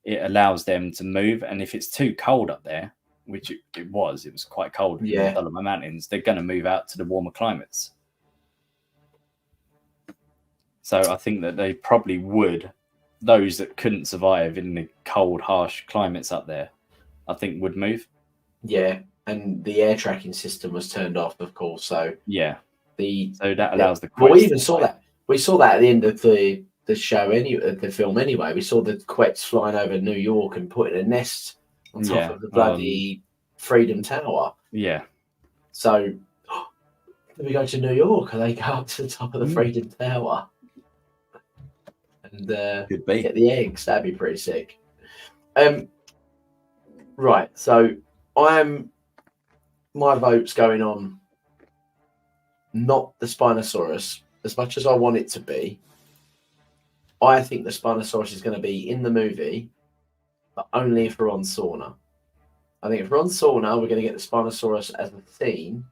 Speaker 3: it allows them to move. And if it's too cold up there, which it was quite cold in the Dolomite Mountains, they're going to move out to the warmer climates. So I think that they probably would, those that couldn't survive in the cold, harsh climates up there, I think would move.
Speaker 2: Yeah, and the air tracking system was turned off, of course. So
Speaker 3: so that allows the.
Speaker 2: Well, we even saw that. We saw that at the end of the show, the film. Anyway, we saw the Quets flying over New York and putting a nest on top of the bloody Freedom Tower.
Speaker 3: Yeah.
Speaker 2: So, do we go to New York, or they go up to the top of the Freedom Tower and get the eggs? That'd be pretty sick. Right. So my vote's going on not the Spinosaurus as much as I want it to be. I think the Spinosaurus is going to be in the movie, but only if we're on Sauna. I think if we're on Sauna, we're going to get the Spinosaurus as a theme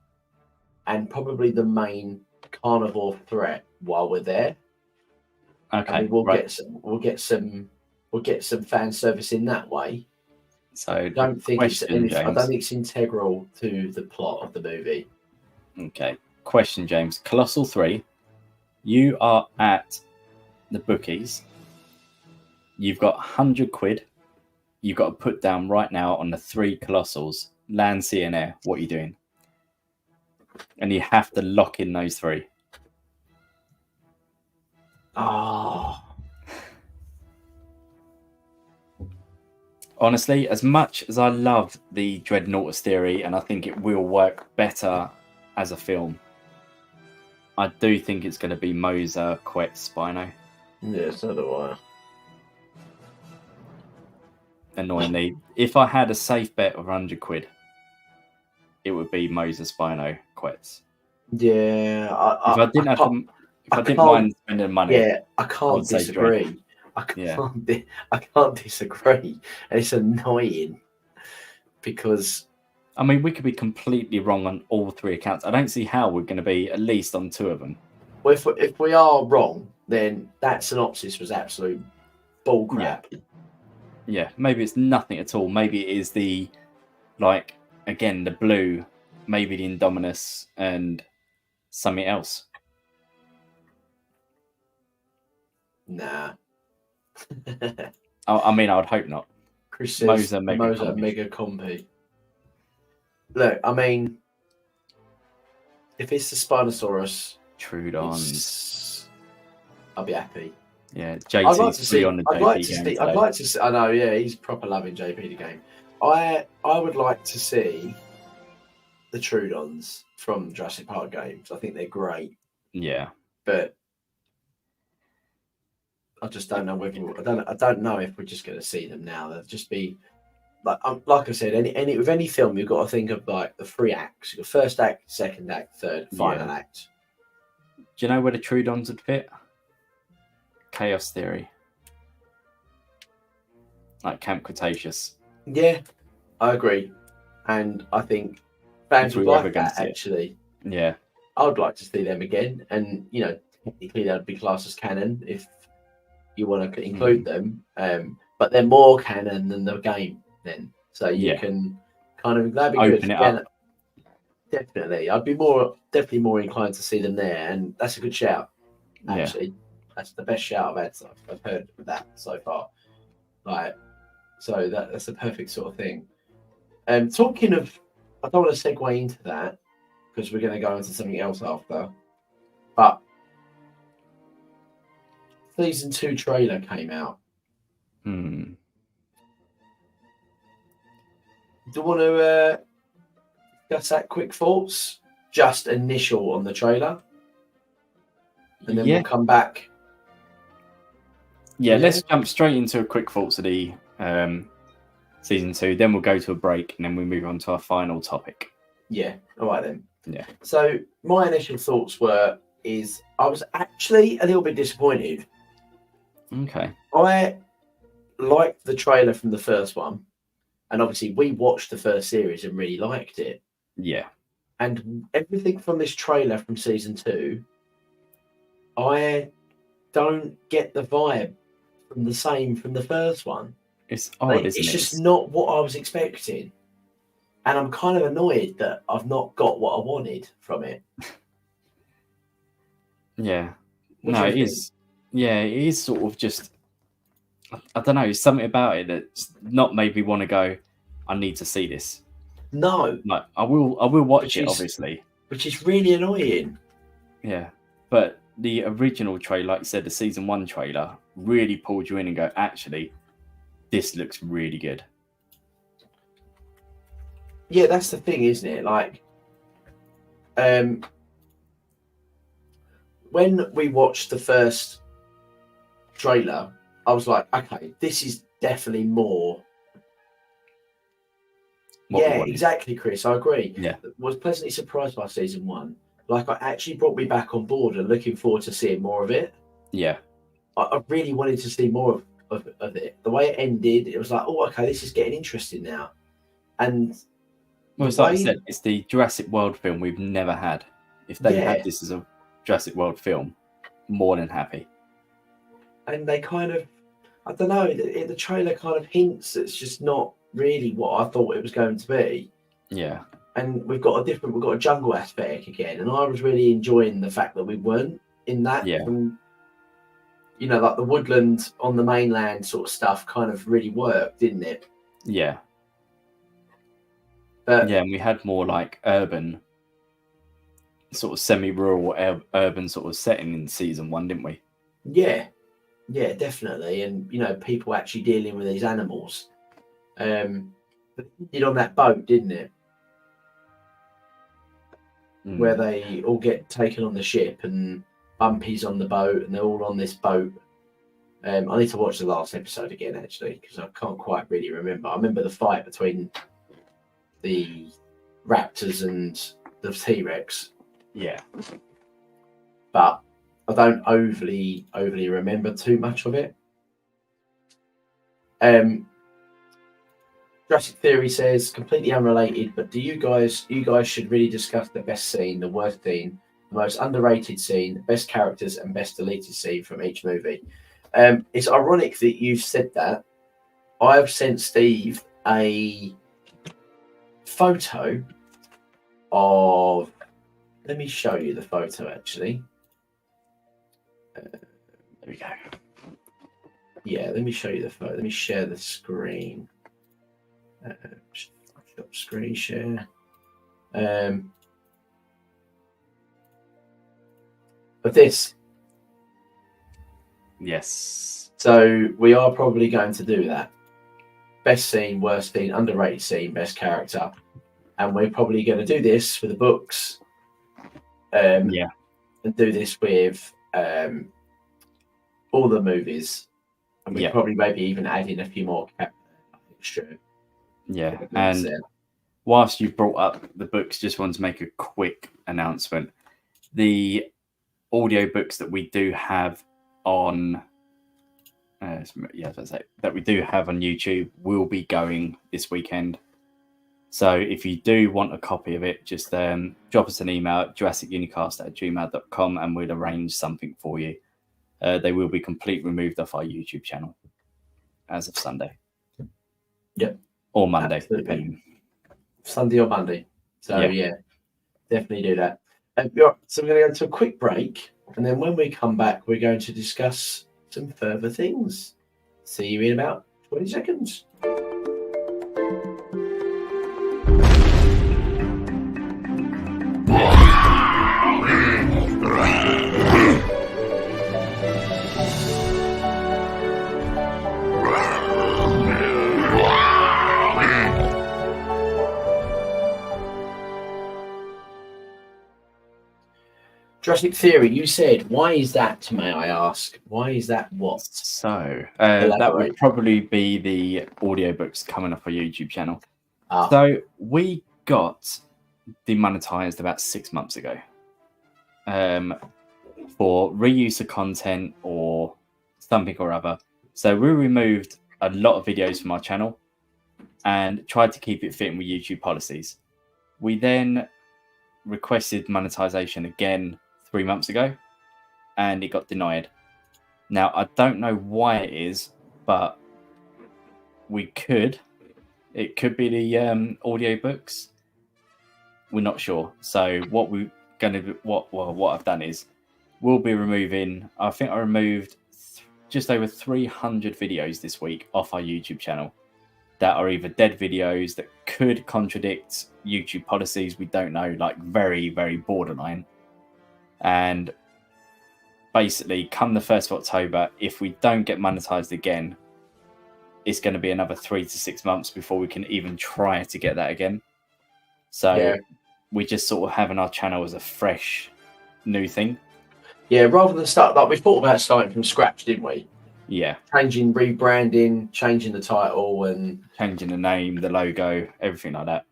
Speaker 2: and probably the main carnivore threat while we're there.
Speaker 3: Okay.
Speaker 2: And we'll get some fan service in that way.
Speaker 3: So
Speaker 2: I don't think it's integral to the plot of the movie.
Speaker 3: Okay. Question, James. Colossal 3. You are at the bookies. You've got 100 quid. You've got to put down right now on the 3 colossals, land, sea, and air. What are you doing? And you have to lock in those 3.
Speaker 2: Oh.
Speaker 3: Honestly, as much as I love the Dreadnoughtus theory, and I think it will work better as a film, I do think it's going to be Moser, Quetz, Spino.
Speaker 2: Yeah, so do I.
Speaker 3: Annoyingly, if I had a safe bet of 100 quid, it would be Moser, Spino, Quetz.
Speaker 2: Yeah,
Speaker 3: if I didn't mind spending money,
Speaker 2: yeah, I can't disagree. I can't disagree, and it's annoying because
Speaker 3: I mean we could be completely wrong on all 3 accounts. I don't see how we're going to be at least on 2 of them.
Speaker 2: Well, if we are wrong, then that synopsis was absolute bullcrap.
Speaker 3: Yeah, maybe it's nothing at all. Maybe it is the again the blue, maybe the Indominus and something else.
Speaker 2: Nah.
Speaker 3: I mean, I would hope not.
Speaker 2: Chris says Moser Mega Compy. Look, I mean, if it's the Spinosaurus,
Speaker 3: Troodons,
Speaker 2: I'll be happy.
Speaker 3: Yeah, JT's on the JP game.
Speaker 2: I'd like to see. I know, yeah, he's proper loving JP the game. I would like to see the Troodons from Jurassic Park games. I think they're great.
Speaker 3: Yeah,
Speaker 2: but I just don't know whether I don't know if we're just going to see them now. They'll just be like I said, with any film, you've got to think of like the 3 acts: your first act, second act, third, final act.
Speaker 3: Do you know where the Troodons would fit? Chaos Theory, like Camp Cretaceous.
Speaker 2: Yeah, I agree, and I think fans would like that actually.
Speaker 3: Yeah,
Speaker 2: I would like to see them again, and technically that'd be classed as canon if you want to include them, but they're more canon than the game then, so you can kind of that'd be
Speaker 3: open
Speaker 2: good.
Speaker 3: it up.
Speaker 2: Definitely. I'd be definitely more inclined to see them there, and that's a good shout. Actually, that's the best shout I've heard of that so far. Like, so that's the perfect sort of thing. Talking of, I don't want to segue into that because we're going to go into something else after. But season 2 trailer came out.
Speaker 3: Hmm.
Speaker 2: Do you want to discuss that? Quick thoughts, just initial on the trailer, and then we'll come back.
Speaker 3: Yeah, let's jump straight into a quick thoughts of the season 2. Then we'll go to a break, and then we move on to our final topic.
Speaker 2: Yeah. All right then.
Speaker 3: Yeah.
Speaker 2: So my initial thoughts is I was actually a little bit disappointed.
Speaker 3: Okay.
Speaker 2: I liked the trailer from the first one, and obviously we watched the first series and really liked it.
Speaker 3: Yeah.
Speaker 2: And everything from this trailer from season 2, I don't get the vibe from the first one.
Speaker 3: It's odd, isn't it?
Speaker 2: It's just not what I was expecting. And I'm kind of annoyed that I've not got what I wanted from it.
Speaker 3: Yeah.
Speaker 2: What
Speaker 3: No,
Speaker 2: do you
Speaker 3: it
Speaker 2: think?
Speaker 3: is. Yeah, it is sort of just. I don't know. There's something about it that's not made me want to go. I need to see this.
Speaker 2: No.
Speaker 3: Like I will watch it, obviously.
Speaker 2: Which is really annoying.
Speaker 3: Yeah, but the original trailer, like you said, the season 1 trailer, really pulled you in and go, actually, this looks really good.
Speaker 2: Yeah, that's the thing, isn't it? Like, when we watched the first trailer, I was like, okay, this is definitely more. Yeah, exactly, Chris. I agree.
Speaker 3: Yeah.
Speaker 2: Was pleasantly surprised by season 1. Like, it actually brought me back on board and looking forward to seeing more of it.
Speaker 3: Yeah.
Speaker 2: I really wanted to see more of it. The way it ended, it was like, oh, okay, this is getting interesting now. And
Speaker 3: well, it's like I said, it's the Jurassic World film we've never had. If they had this as a Jurassic World film, more than happy.
Speaker 2: And they kind of, I don't know, the trailer kind of hints it's just not really what I thought it was going to be.
Speaker 3: Yeah.
Speaker 2: And we've got a jungle aspect again. And I was really enjoying the fact that we weren't in that.
Speaker 3: Yeah.
Speaker 2: You know, like the woodland on the mainland sort of stuff kind of really worked, didn't it?
Speaker 3: Yeah.
Speaker 2: But,
Speaker 3: yeah, and we had more like urban, sort of semi-rural, urban sort of setting in season 1, didn't we?
Speaker 2: Yeah, definitely. And, you know, people actually dealing with these animals. But it did on that boat, didn't it? Where they all get taken on the ship and Bumpy's on the boat and they're all on this boat. I need to watch the last episode again, actually, because I can't quite really remember. I remember the fight between the raptors and the T-Rex.
Speaker 3: Yeah.
Speaker 2: But I don't overly remember too much of it. Jurassic Theory says, completely unrelated, but do you guys should really discuss the best scene, the worst scene, the most underrated scene, best characters, and best deleted scene from each movie. It's ironic that you've said that. I've sent Steve a photo of. Let me show you the photo, actually. There we go. Yeah, let me show you the photo. Let me share the screen. Screen share. But this.
Speaker 3: Yes.
Speaker 2: So we are probably going to do that. Best scene, worst scene, underrated scene, best character. And we're probably going to do this with the books.
Speaker 3: Yeah.
Speaker 2: And do this with all the movies. And we probably maybe even add in a few more extra.
Speaker 3: Yeah. And whilst you brought up the books, just want to make a quick announcement. The audio books that we do have on that we do have on YouTube will be going this weekend. So if you do want a copy of it, just drop us an email at jurassicunicast@gmail.com and we'll arrange something for you. They will be completely removed off our YouTube channel as of Sunday.
Speaker 2: Yep.
Speaker 3: Or Monday,
Speaker 2: Absolutely.
Speaker 3: depending.
Speaker 2: Sunday or Monday. So yeah. definitely do that. Yeah, so we're going to go to a quick break, and then when we come back, we're going to discuss some further things. See you in about 20 seconds. Jurassic Theory, you said, why is that, may I ask? Why is that what?
Speaker 3: So that would probably be the audiobooks coming up our YouTube channel. So we got demonetized about 6 months ago for reuse of content or something or other. So we removed a lot of videos from our channel and tried to keep it fitting with YouTube policies. We then requested monetization again 3 months ago, and it got denied. Now, I don't know why it is, but it could be the audiobooks. We're not sure. So what we're going to do, what I've done is we'll be removing, I think I removed just over 300 videos this week off our YouTube channel that are either dead videos that could contradict YouTube policies. We don't know, like very, very borderline. And basically, come the 1st of October, if we don't get monetized again, it's going to be another 3 to 6 months before we can even try to get that again. So we're just sort of having our channel as a fresh new thing. Yeah,
Speaker 2: rather than start, like we thought about starting from scratch, didn't we?
Speaker 3: Yeah.
Speaker 2: Changing, rebranding, changing the title and
Speaker 3: changing the name, the logo, everything like that.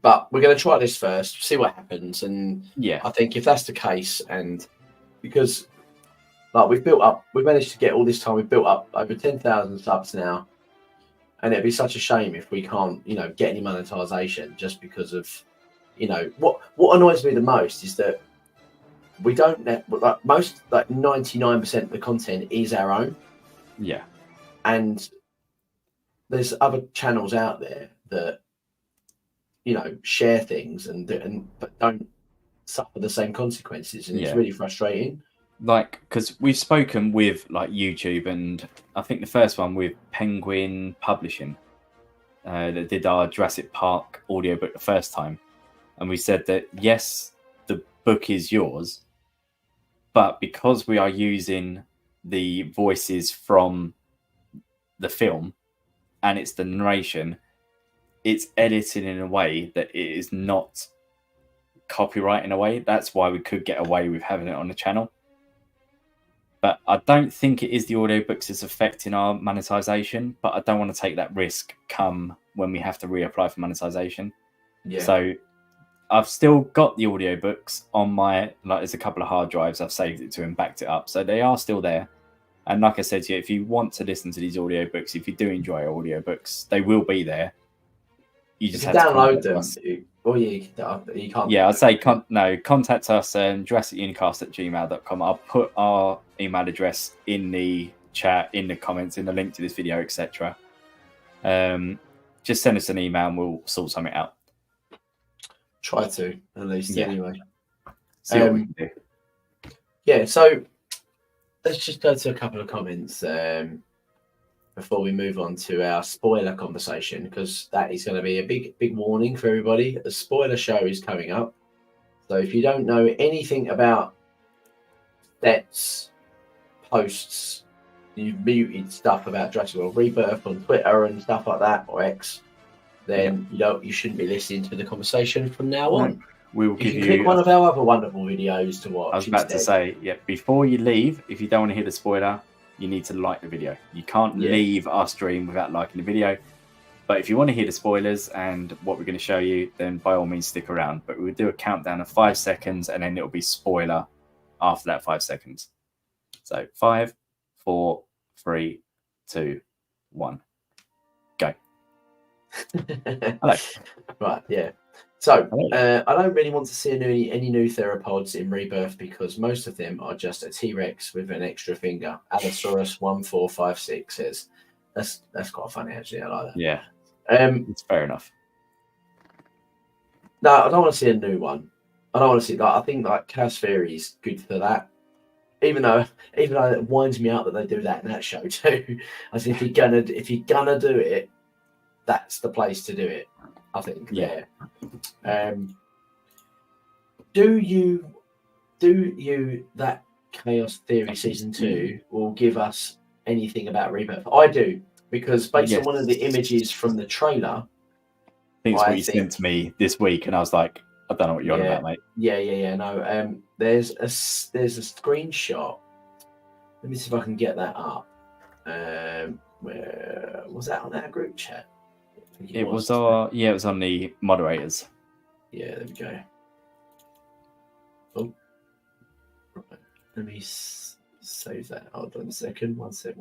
Speaker 2: But we're going to try this first, see what happens. And
Speaker 3: yeah,
Speaker 2: I think if that's the case, and because like we've managed to get all this time, we've built up over 10,000 subs now. And it'd be such a shame if we can't, get any monetization just because of, what annoys me the most is that we don't, like 99% of the content is our own.
Speaker 3: Yeah.
Speaker 2: And there's other channels out there that, share things but don't suffer the same consequences. And it's really frustrating.
Speaker 3: Like, because we've spoken with like YouTube, and I think the first one with Penguin Publishing that did our Jurassic Park audiobook the first time. And we said that, yes, the book is yours, but because we are using the voices from the film and it's the narration, it's edited in a way that it is not copyright in a way. That's why we could get away with having it on the channel. But I don't think it is the audiobooks that's affecting our monetization, but I don't want to take that risk come when we have to reapply for monetization. Yeah. So I've still got the audiobooks on my, there's a couple of hard drives I've saved it to and backed it up. So they are still there. And like I said to you, if you want to listen to these audiobooks, if you do enjoy audiobooks, they will be there. You just have to
Speaker 2: download them. You can't.
Speaker 3: Yeah, I'd say contact us JurassicUnicast@gmail.com. I'll put our email address in the chat, in the comments, in the link to this video, etc. Just send us an email and we'll sort something out.
Speaker 2: Try to, at least, anyway.
Speaker 3: See what we can do.
Speaker 2: Yeah, so let's just go to a couple of comments before we move on to our spoiler conversation, because that is going to be a big warning for everybody. The spoiler show is coming up. So if you don't know anything about sets, posts, you've muted stuff about Jurassic World Rebirth on Twitter and stuff like that, or X, then you shouldn't be listening to the conversation from now on.
Speaker 3: We will give you
Speaker 2: click one of our other wonderful videos to watch.
Speaker 3: I was about to say, before you leave, if you don't want to hear the spoiler, you need to like the video. You can't leave our stream without liking the video. But if you want to hear the spoilers and what we're going to show you, then by all means stick around. But we'll do a countdown of 5 seconds, and then it'll be spoiler after that 5 seconds. So 5, 4, 3, 2, 1, go. Hello.
Speaker 2: Right, yeah. So I don't really want to see any new theropods in Rebirth, because most of them are just a T-Rex with an extra finger. Allosaurus 1456 says. That's quite funny, actually. I like that.
Speaker 3: Yeah. It's fair enough.
Speaker 2: No, I don't want to see a new one. I don't want to see that. I think like Chaos Theory is good for that. Even though it winds me up that they do that in that show too. I think if you're gonna do it, that's the place to do it. I think.
Speaker 3: Yeah.
Speaker 2: There. Do you that Chaos Theory season 2 will give us anything about Rebirth? I do, because based on one of the images from the trailer,
Speaker 3: I think it's what you sent to me this week, and I was like, I don't know what you're on about, mate.
Speaker 2: Yeah. No, there's a screenshot. Let me see if I can get that up. Where was that on our group chat?
Speaker 3: It was on the moderators.
Speaker 2: Yeah, there we go. Oh, right. Let me save that. Hold on a second. One sec.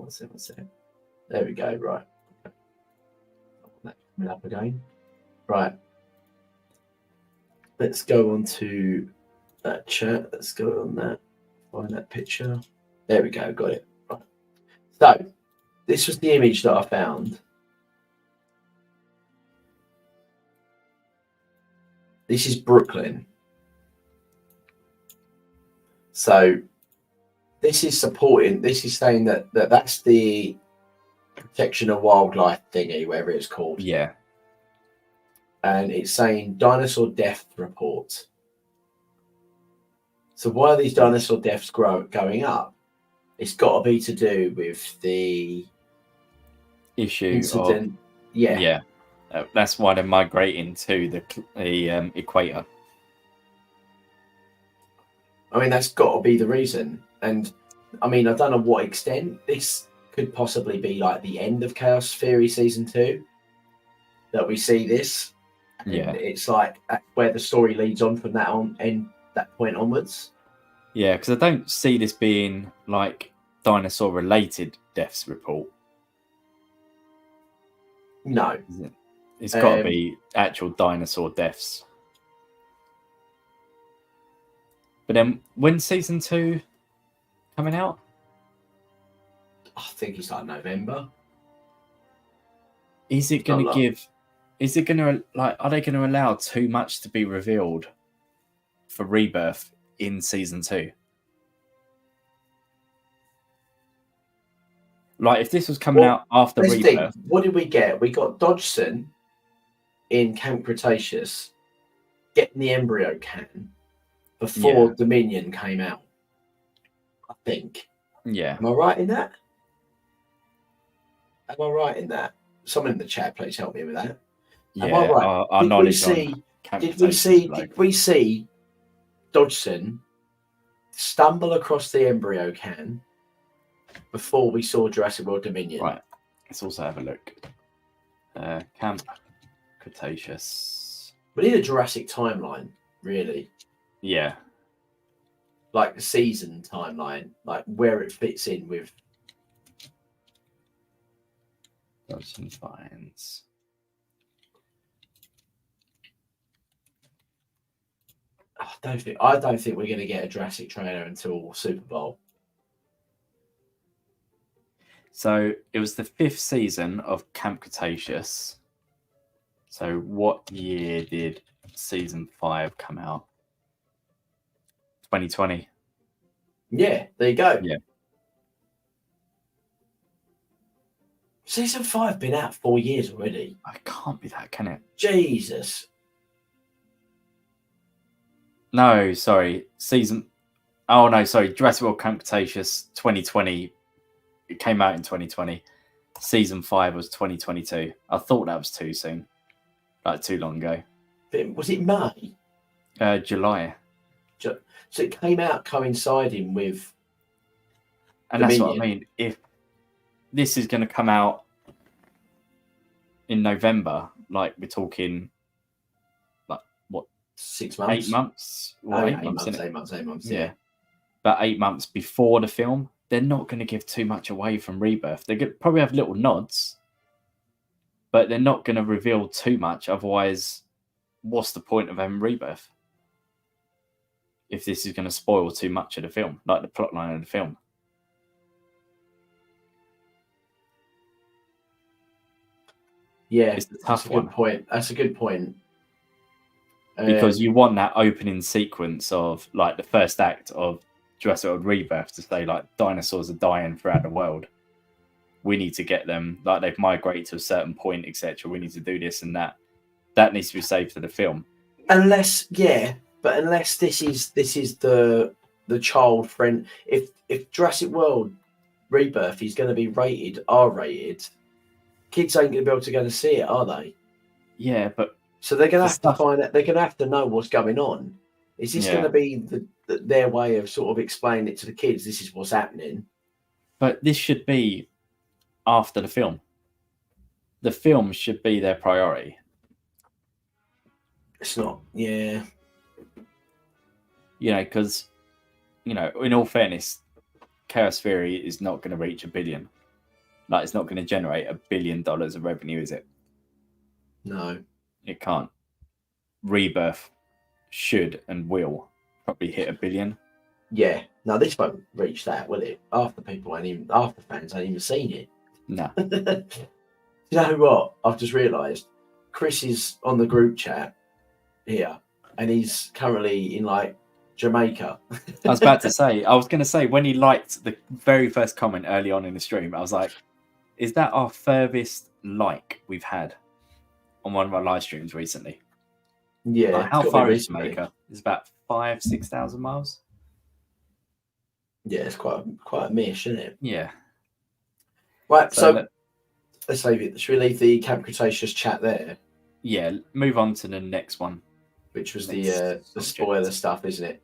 Speaker 2: There we go. Right. That coming up again. Right. Let's go on to that chat. Let's go on that. Find that picture. There we go. Got it. Right. So, this was the image that I found. This is Brooklyn. So, this is saying that that's the protection of wildlife thingy, whatever it's called.
Speaker 3: Yeah.
Speaker 2: And it's saying dinosaur death report. So why are these dinosaur deaths going up? It's got to be to do with the
Speaker 3: issue
Speaker 2: incident.
Speaker 3: Yeah. That's why they're migrating to the equator.
Speaker 2: I mean, that's got to be the reason. And I mean, I don't know what extent this could possibly be like the end of Chaos Theory season 2 that we see this.
Speaker 3: Yeah,
Speaker 2: and it's like where the story leads on from that point onwards.
Speaker 3: Yeah, because I don't see this being like dinosaur related deaths report.
Speaker 2: No,
Speaker 3: it's got to be actual dinosaur deaths. But then, when's season 2 coming out?
Speaker 2: I think it's like November.
Speaker 3: Is it going to give? Is it going to like? Are they going to allow too much to be revealed for Rebirth in season 2? Like, if this was coming out after Rebirth,
Speaker 2: what did we get? We got Dodgson in Camp Cretaceous getting the embryo can before Dominion came out. I think.
Speaker 3: Yeah.
Speaker 2: Am I right in that? Someone in the chat, please help me with that.
Speaker 3: Yeah.
Speaker 2: Am I right?
Speaker 3: Our knowledge on Camp Cretaceous.
Speaker 2: Did we see Dodgson stumble across the embryo can before we saw Jurassic World Dominion?
Speaker 3: Right. Let's also have a look. Camp Cretaceous.
Speaker 2: We need a Jurassic timeline, really.
Speaker 3: Yeah.
Speaker 2: Like the season timeline, like where it fits in with.
Speaker 3: Dodgson finds.
Speaker 2: I don't think we're going to get a Jurassic trailer until Super Bowl.
Speaker 3: So it was the 5th season of Camp Cretaceous. So what year did season 5 come out? 2020.
Speaker 2: Yeah, there you go.
Speaker 3: Yeah.
Speaker 2: Season 5 been out 4 years already.
Speaker 3: It can't be that, can it?
Speaker 2: Jesus.
Speaker 3: No, sorry. Jurassic World Camp Cretaceous 2020. It came out in 2020. Season 5 was 2022. I thought that was too soon. Like too long ago.
Speaker 2: Was it May?
Speaker 3: July.
Speaker 2: So it came out coinciding with.
Speaker 3: And Dominion. That's what I mean. If this is going to come out in November, like we're talking, like what?
Speaker 2: 6 months?
Speaker 3: 8 months?
Speaker 2: Well, 8 months. Yeah.
Speaker 3: But 8 months before the film, they're not going to give too much away from Rebirth. They could probably have little nods, but they're not going to reveal too much. Otherwise, what's the point of having Rebirth? If this is going to spoil too much of the film, like the plotline of the film.
Speaker 2: Yeah,
Speaker 3: it's a tough one.
Speaker 2: Good point. That's a good point.
Speaker 3: Because you want that opening sequence of like the first act of Jurassic World Rebirth to say like dinosaurs are dying throughout the world. We need to get them, like they've migrated to a certain point, etc. We need to do this and that. That needs to be saved for the film.
Speaker 2: Unless this is the child friend. If Jurassic World Rebirth is going to be rated R-rated, kids ain't going to be able to go to see it, are they?
Speaker 3: Yeah, but
Speaker 2: so they're going to have to find out. They're going to have to know what's going on. Is this going to be their way of sort of explaining it to the kids? This is what's happening.
Speaker 3: But this should be after the film. The film should be their priority.
Speaker 2: It's not, yeah.
Speaker 3: You know, because, you know, in all fairness, Chaos Theory is not going to reach $1 billion. Like, it's not going to generate $1 billion of revenue, is it?
Speaker 2: No.
Speaker 3: It can't. Rebirth should and will probably hit $1 billion.
Speaker 2: Yeah. No, this won't reach that, will it? Half the fans ain't even seen it.
Speaker 3: No.
Speaker 2: You know what? I've just realised Chris is on the group chat here, and he's currently in like Jamaica.
Speaker 3: I was going to say, when he liked the very first comment early on in the stream, I was like, is that our furthest like we've had on one of our live streams recently?
Speaker 2: Yeah.
Speaker 3: Like, how far is Jamaica? It's about 5,000-6,000 miles.
Speaker 2: Yeah, it's quite a mish, isn't it?
Speaker 3: Yeah.
Speaker 2: Right, so let's leave it. Should we leave the Camp Cretaceous chat there?
Speaker 3: Yeah, move on to the next one.
Speaker 2: Which was the spoiler stuff, isn't it?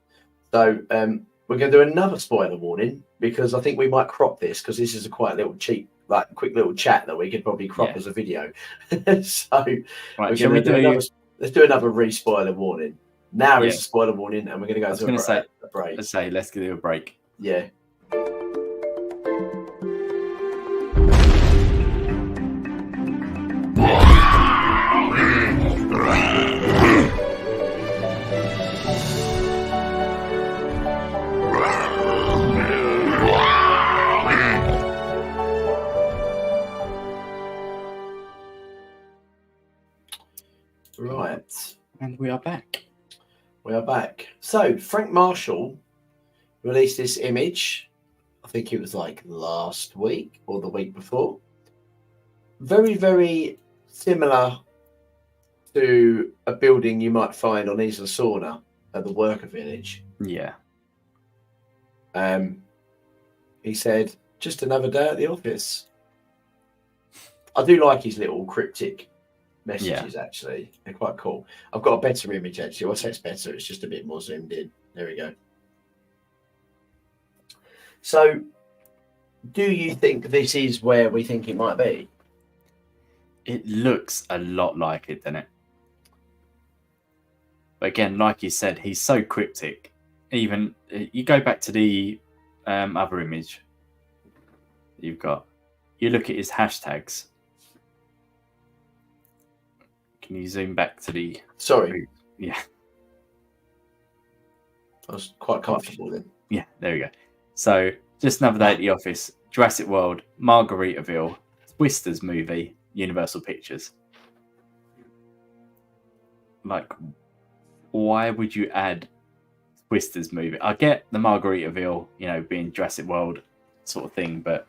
Speaker 2: So we're going to do another spoiler warning because I think we might crop this because this is a quite little cheap, like quick little chat that we could probably crop as a video. So
Speaker 3: right,
Speaker 2: let's do another re-spoiler warning. Now is a spoiler warning, and we're going to go to a break.
Speaker 3: Let's do a break.
Speaker 2: Yeah. Right.
Speaker 3: And we are back.
Speaker 2: We are back. So Frank Marshall released this image. I think it was like last week or the week before. Very, very similar to a building you might find on Isla Sorna at the worker village.
Speaker 3: Yeah.
Speaker 2: He said, just another day at the office. I do like his little cryptic messages, actually. They're quite cool. I've got a better image, actually. Well, I say it's better. It's just a bit more zoomed in. There we go. So, do you think this is where we think it might be?
Speaker 3: It looks a lot like it, doesn't it? But again, like you said, he's so cryptic. Even you go back to the other image you've got. You look at his hashtags. Can you zoom back to the...
Speaker 2: Sorry.
Speaker 3: Yeah.
Speaker 2: I was quite comfortable then.
Speaker 3: Yeah, there we go. So, just another day at the office. Jurassic World, Margaritaville, Twisters movie, Universal Pictures. Like, why would you add Twisters movie? I get the Margaritaville, you know, being Jurassic World sort of thing, but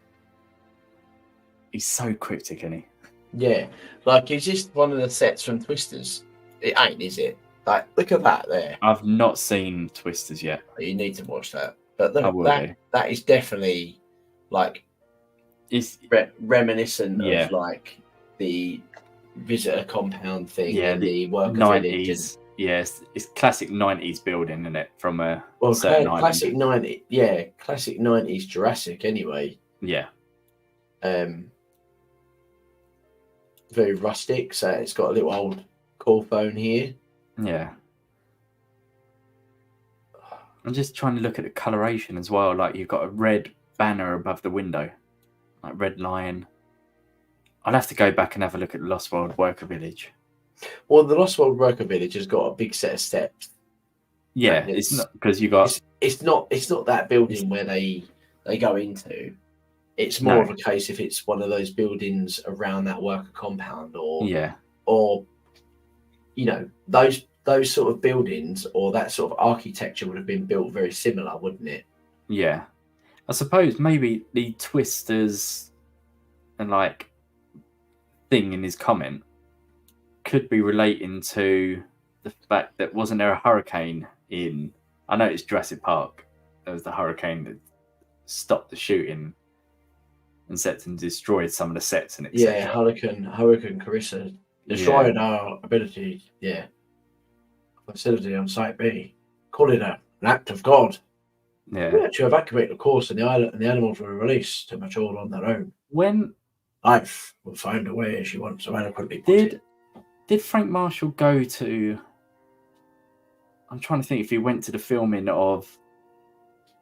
Speaker 3: he's so cryptic, isn't he?
Speaker 2: Yeah, like it's just one of the sets from Twisters. It ain't, is it? Like, look at that there.
Speaker 3: I've not seen Twisters yet.
Speaker 2: You need to watch that. But look, that is definitely like
Speaker 3: it's
Speaker 2: reminiscent of like the visitor compound thing.
Speaker 3: Yeah,
Speaker 2: the worker
Speaker 3: 90s. Yes, it's classic 90s building, isn't it? From a
Speaker 2: certain classic 90s. Yeah, classic 90s Jurassic. Anyway.
Speaker 3: Yeah.
Speaker 2: Very rustic. So it's got a little old call phone here.
Speaker 3: Yeah. I'm just trying to look at the coloration as well. Like you've got a red banner above the window, like red lion. I'll have to go back and have a look at the Lost World Worker Village.
Speaker 2: Well, the Lost World Worker Village has got a big set of steps.
Speaker 3: Yeah, it's not because you got.
Speaker 2: It's not that building where they go into. It's more of a case if it's one of those buildings around that worker compound, or you know, those those sort of buildings or that sort of architecture would have been built very similar, wouldn't it?
Speaker 3: Yeah. I suppose maybe the twisters and like thing in his comment could be relating to the fact that wasn't there a hurricane in, I know it's Jurassic Park, there was the hurricane that stopped the shooting and sets and destroyed some of the sets and etc.
Speaker 2: Yeah, Hurricane Carissa destroyed our ability. Yeah, facility on Site B. Call it an act of God.
Speaker 3: Yeah.
Speaker 2: We had to evacuate the course, and the animals were released to mature on their own.
Speaker 3: When
Speaker 2: Life will find a way, as she once so eloquently put it.
Speaker 3: did Frank Marshall go to? I'm trying to think if he went to the filming of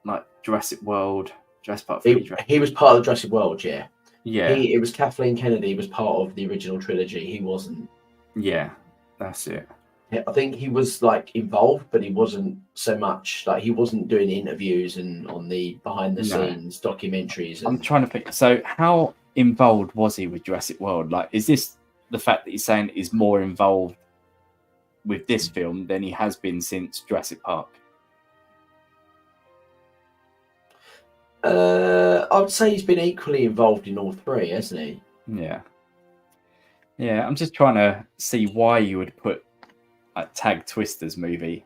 Speaker 3: like Jurassic World, Jurassic Park 3.
Speaker 2: He was part of Jurassic World, yeah.
Speaker 3: Yeah.
Speaker 2: It was Kathleen Kennedy was part of the original trilogy. He wasn't.
Speaker 3: Yeah, that's it.
Speaker 2: I think he was like involved, but he wasn't so much like he wasn't doing interviews and on the behind the scenes documentaries.
Speaker 3: I'm trying to think. So how involved was he with Jurassic World? Like, is this the fact that he's saying he's more involved with this film than he has been since Jurassic Park?
Speaker 2: I would say he's been equally involved in all three, hasn't he?
Speaker 3: Yeah. Yeah, I'm just trying to see why you would put a Tag Twisters movie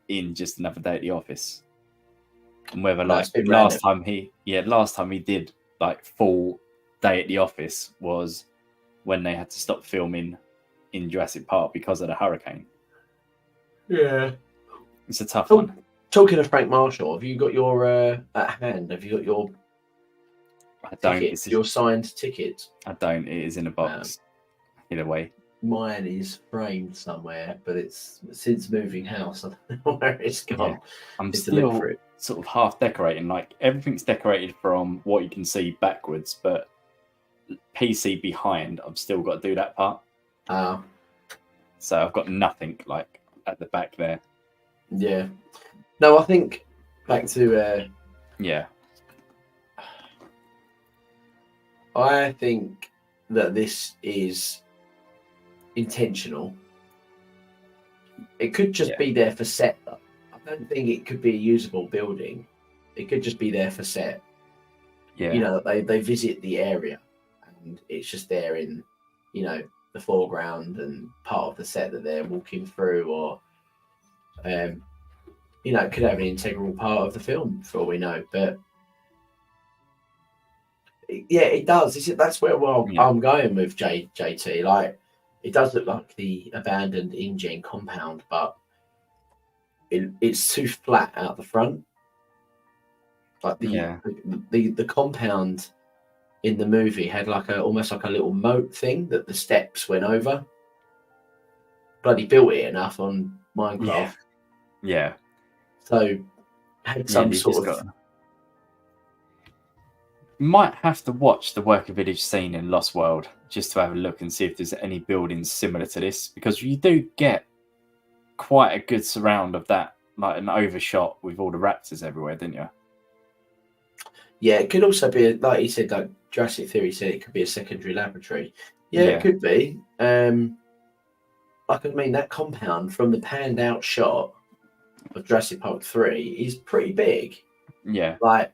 Speaker 3: in Just Another Day at the Office. And whether like last time he did like full day at the office was when they had to stop filming in Jurassic Park because of the hurricane.
Speaker 2: Yeah.
Speaker 3: It's a tough one.
Speaker 2: Talking of Frank Marshall, have you got your at hand? Have you got your
Speaker 3: I don't.
Speaker 2: ticket, your signed ticket?
Speaker 3: I don't. It is in a box. Either way.
Speaker 2: Mine is framed somewhere, but it's since moving house. I don't know where it's gone.
Speaker 3: Yeah. I'm still sort of half decorating. Like everything's decorated from what you can see backwards, but PC behind, I've still got to do that part. So I've got nothing like at the back there.
Speaker 2: Yeah. No, I think back to I think that this is intentional. It could just be there for set. I don't think it could be a usable building. It could just be there for set.
Speaker 3: Yeah.
Speaker 2: You know, they visit the area and it's just there in, you know, the foreground and part of the set that they're walking through, or you know, it could have an integral part of the film for all we know. But yeah, it does. That's where I'm going with JT. Like, it does look like the abandoned InGen compound, but it's too flat out the front. Like the compound in the movie had like almost like a little moat thing that the steps went over. Bloody built it enough on Minecraft.
Speaker 3: Yeah.
Speaker 2: So had some sort of.
Speaker 3: Might have to watch the worker village scene in Lost World just to have a look and see if there's any buildings similar to this, because you do get quite a good surround of that, like an overshot with all the raptors everywhere, didn't you?
Speaker 2: Yeah, it could also be, like you said, like Jurassic Theory said, it could be a secondary laboratory. Yeah, it could be. Like, I mean, that compound from the panned out shot of Jurassic Park 3 is pretty big.
Speaker 3: Yeah.
Speaker 2: Like,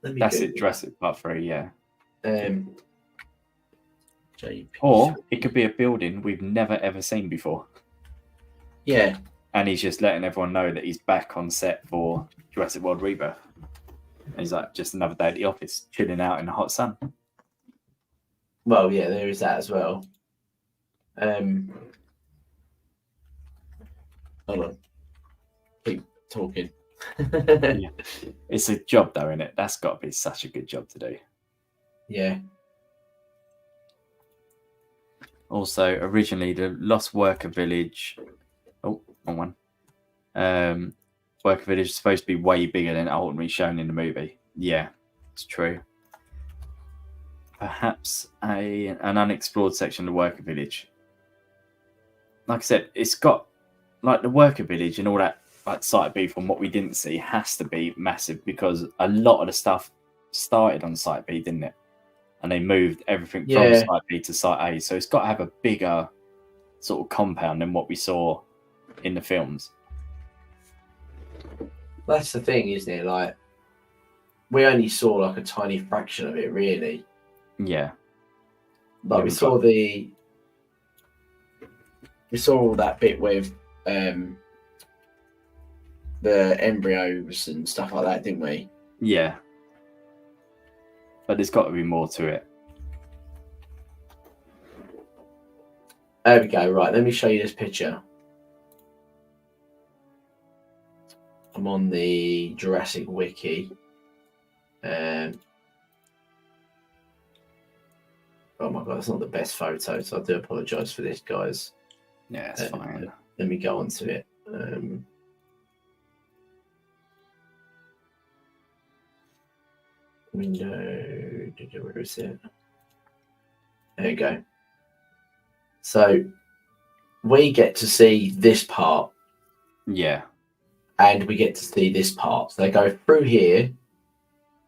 Speaker 3: that's it, Jurassic Park 3, yeah.
Speaker 2: Or
Speaker 3: it could be a building we've never ever seen before.
Speaker 2: Yeah.
Speaker 3: And he's just letting everyone know that he's back on set for Jurassic World Rebirth. And he's like, just another day at the office, chilling out in the hot sun.
Speaker 2: Well, yeah, there is that as well. Hold on. Keep talking.
Speaker 3: Yeah. It's a job though, isn't it? That's got to be such a good job to do.
Speaker 2: Yeah.
Speaker 3: Also, originally the Lost Worker Village. Oh, wrong one. Worker Village is supposed to be way bigger than ultimately shown in the movie. Yeah, it's true. Perhaps an unexplored section of the Worker Village. Like I said, it's got like the Worker Village and all that. Like Site B, from what we didn't see, has to be massive because a lot of the stuff started on Site B, didn't it? And they moved everything from Site B to Site A, so it's got to have a bigger sort of compound than what we saw in the films.
Speaker 2: That's the thing, isn't it? Like, we only saw like a tiny fraction of it, really.
Speaker 3: Yeah.
Speaker 2: Like, we saw all that bit with the embryos and stuff like that, didn't we?
Speaker 3: Yeah. But there's got to be more to it.
Speaker 2: There we go. Right, let me show you this picture. I'm on the Jurassic Wiki. Oh my god, that's not the best photo, so I do apologise for this, guys.
Speaker 3: Yeah, it's fine.
Speaker 2: Let me go on to it. Window, where is it? There you go. So we get to see this part.
Speaker 3: Yeah.
Speaker 2: And we get to see this part. So they go through here,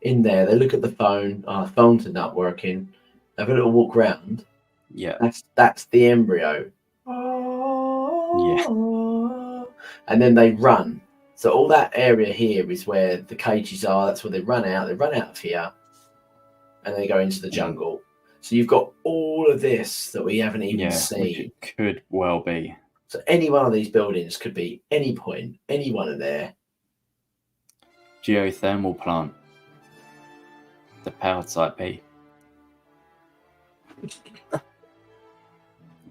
Speaker 2: in there, they look at the phone. Our phones are not working. They have a little walk round.
Speaker 3: Yeah.
Speaker 2: That's the embryo.
Speaker 3: Yeah.
Speaker 2: And then they run. So all that area here is where the cages are. That's where they run out. They run out of here, and they go into the jungle. So you've got all of this that we haven't even seen.
Speaker 3: Which it could well be.
Speaker 2: So any one of these buildings could be any point, any one of there.
Speaker 3: Geothermal plant. The powered site B.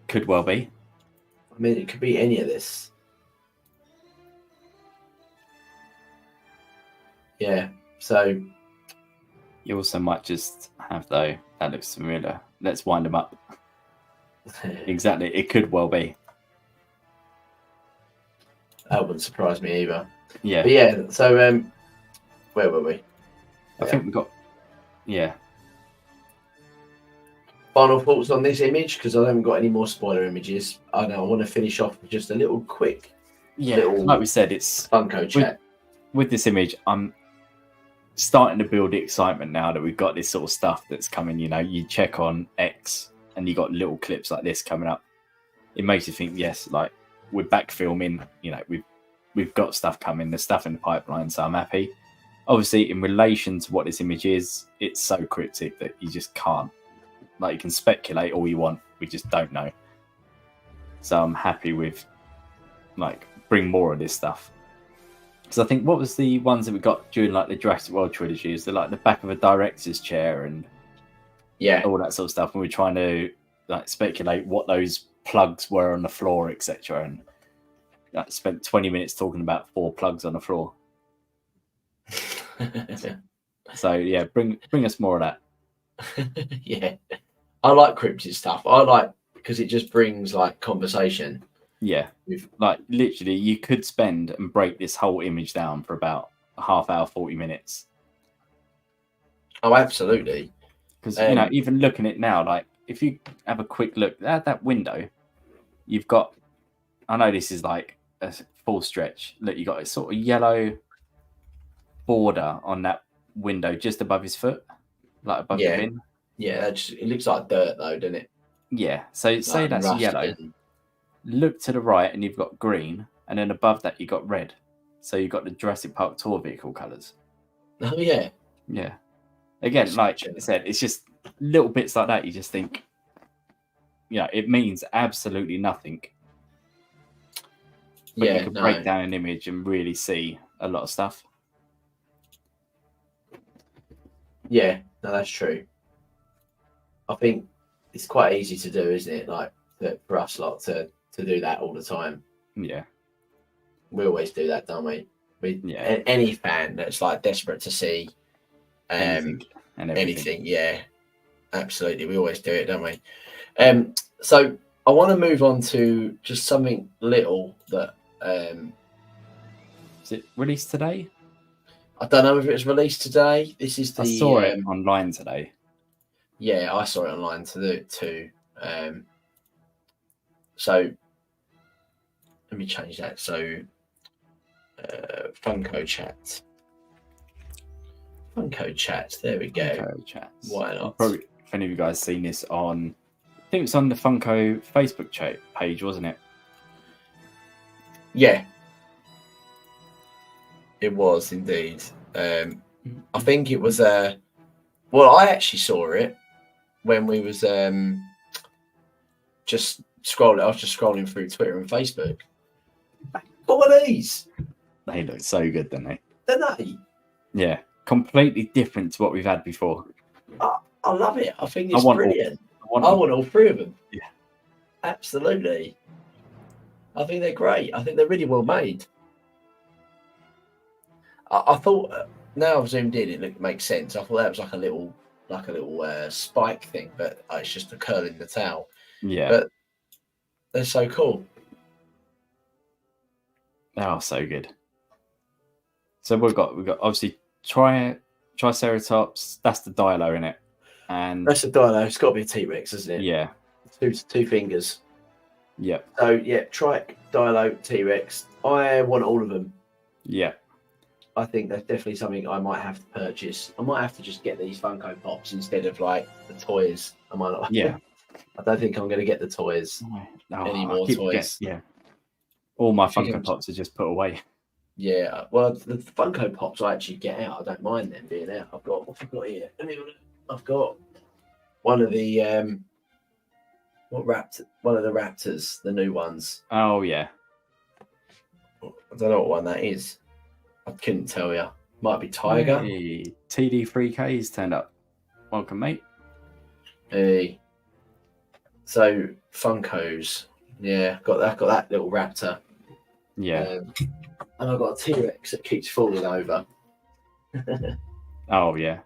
Speaker 3: Could well be.
Speaker 2: I mean, it could be any of this. Yeah, so
Speaker 3: You also might just have, though, that looks familiar. Let's wind them up. Exactly, it could well be.
Speaker 2: That wouldn't surprise me either.
Speaker 3: Yeah.
Speaker 2: But yeah, so where were we?
Speaker 3: I think we got,
Speaker 2: Final thoughts on this image, because I haven't got any more spoiler images. I know I want to finish off with just a little quick
Speaker 3: like we said, it's
Speaker 2: Funko chat.
Speaker 3: With this image, I'm starting to build the excitement now that we've got this sort of stuff that's coming. You know, you check on X and you got little clips like this coming up. It makes you think, yes, like we're back filming. You know, we've got stuff coming. There's stuff in the pipeline, so I'm happy. Obviously, in relation to what this image is, it's so cryptic that you just can't. Like, you can speculate all you want. We just don't know. So I'm happy with, like, bring more of this stuff. Because I think, what was the ones that we got during, like, the Jurassic World trilogy? Is like the back of a director's chair and all that sort of stuff. And we're trying to, like, speculate what those plugs were on the floor, etc. And like, spent 20 minutes talking about 4 plugs on the floor. So yeah, bring us more of that.
Speaker 2: Yeah, I like cryptid stuff. I like because it just brings like conversation.
Speaker 3: Yeah, like literally, you could spend and break this whole image down for about a half hour, 40 minutes.
Speaker 2: Oh, absolutely.
Speaker 3: Because you know, even looking at it now, like if you have a quick look at that window, you've got. I know this is like a full stretch. Look, you got a sort of yellow border on that window just above his foot, like above the bin.
Speaker 2: Yeah, it looks like dirt though, doesn't it?
Speaker 3: Yeah. So
Speaker 2: like
Speaker 3: say that's yellow. Look to the right, and you've got green, and then above that you got red. So you've got the Jurassic Park tour vehicle colours.
Speaker 2: Oh yeah.
Speaker 3: Yeah. Again, like I said, it's just little bits like that. You just think, it means absolutely nothing. But you can break down an image and really see a lot of stuff.
Speaker 2: Yeah, no, that's true. I think it's quite easy to do, isn't it? Like for us lot to do that all the time.
Speaker 3: Yeah.
Speaker 2: We always do that, don't we? Any fan that's like desperate to see
Speaker 3: anything and everything.
Speaker 2: Anything, yeah. Absolutely. We always do it, don't we? So I want to move on to just something little that
Speaker 3: is it released today?
Speaker 2: I don't know if it was released today. This is the.
Speaker 3: I saw it online today.
Speaker 2: Yeah, I saw it online too. So let me change that. So Funko chat. Funko chat. There we go.
Speaker 3: Funko chat.
Speaker 2: Why not?
Speaker 3: Probably, if any of you guys seen this on think it's on the Funko Facebook page, wasn't it?
Speaker 2: Yeah, it was indeed. I think it was well, I actually saw it when we was just scrolling. I was just scrolling through Twitter and Facebook. What are these?
Speaker 3: They look so good, don't they?
Speaker 2: Don't they?
Speaker 3: Yeah, completely different to what we've had before.
Speaker 2: I love it. I think it's
Speaker 3: I want
Speaker 2: brilliant.
Speaker 3: all,
Speaker 2: I want all three of them.
Speaker 3: Yeah.
Speaker 2: Absolutely. I think they're great. I think they're really well made. I thought now I've zoomed in, it makes sense. I thought that was like a little spike thing, but it's just a curl in the tail.
Speaker 3: Yeah.
Speaker 2: But they're so cool.
Speaker 3: They are so good. So we've got obviously Triceratops. That's the Dilo in it, and
Speaker 2: That's a dino. It's got to be a T-Rex, isn't it?
Speaker 3: yeah,
Speaker 2: Two fingers.
Speaker 3: yeah,
Speaker 2: So yeah, Trike, Dilo, T-Rex. I want all of them.
Speaker 3: yeah.
Speaker 2: I think that's definitely something I might have to purchase. I might have to just get these Funko Pops instead of like the toys. I might not.
Speaker 3: Yeah.
Speaker 2: I don't think I'm going to get the toys. Any more toys?
Speaker 3: Yeah. All my
Speaker 2: Chicken-
Speaker 3: Funko Pops are just put away.
Speaker 2: Yeah. Well, the Funko Pops I actually get out. I don't mind them being out. What have I got here? I've got one of the one of the Raptors, the new ones.
Speaker 3: Oh yeah.
Speaker 2: I don't know what one that is. I couldn't tell you. Might be Tiger.
Speaker 3: Hey, TD3K's turned up. Welcome, mate.
Speaker 2: Hey. So Funkos, yeah, got that little raptor.
Speaker 3: Yeah.
Speaker 2: And I've got a T-Rex that keeps falling over.
Speaker 3: Oh yeah.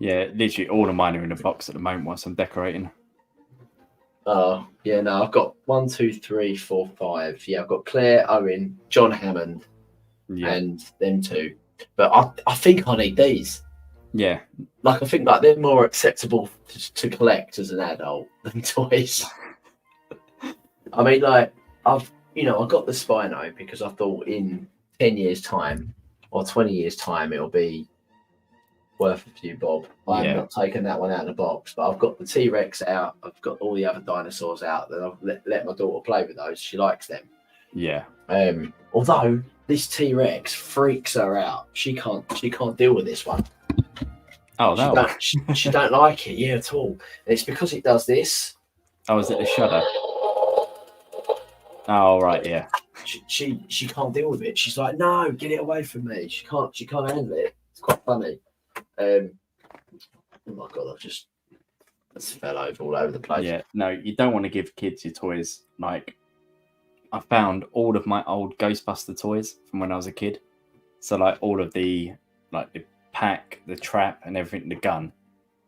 Speaker 3: Yeah, literally all of mine are in a box at the moment whilst I'm decorating.
Speaker 2: Oh yeah, no, I've got 1, 2, 3, 4, 5. Yeah, I've got Claire, Owen, John Hammond,
Speaker 3: Yeah.
Speaker 2: and them two. But I think I need these.
Speaker 3: Yeah.
Speaker 2: Like I think like they're more acceptable to collect as an adult than toys. I mean, like I got the Spino because I thought in 10 years' time or 20 years' time it'll be worth a few bob. I'm not taking that one out of the box, but I've got the T-Rex out. I've got all the other dinosaurs out. Then I've let my daughter play with those. She likes them.
Speaker 3: Yeah.
Speaker 2: Although this T-Rex freaks her out. She can't deal with this one.
Speaker 3: Oh,
Speaker 2: she don't like it, at all. And it's because it does this.
Speaker 3: Oh, is it the shudder? Oh, right, yeah.
Speaker 2: She can't deal with it. She's like, no, get it away from me. She can't handle it. It's quite funny. Oh my god, I just fell over all over the place.
Speaker 3: Yeah, no, you don't want to give kids your toys. Like, I found all of my old Ghostbuster toys from when I was a kid. So, like, all of the pack, the trap, and everything, the gun.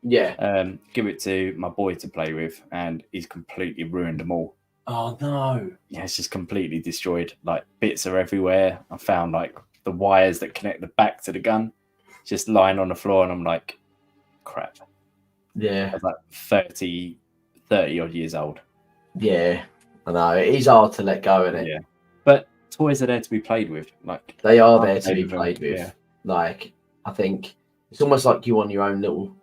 Speaker 2: Yeah.
Speaker 3: Give it to my boy to play with, and he's completely ruined them all.
Speaker 2: Oh no.
Speaker 3: Yeah, it's just completely destroyed. Like, bits are everywhere. I found like the wires that connect the back to the gun just lying on the floor, and I'm like, crap.
Speaker 2: Yeah.
Speaker 3: I was like 30 odd years old.
Speaker 2: Yeah. I know. It is hard to let go, isn't it?
Speaker 3: Yeah. But toys are there to be played with. Like,
Speaker 2: they are there to be played with.
Speaker 3: Yeah.
Speaker 2: Like, I think it's almost like you on your own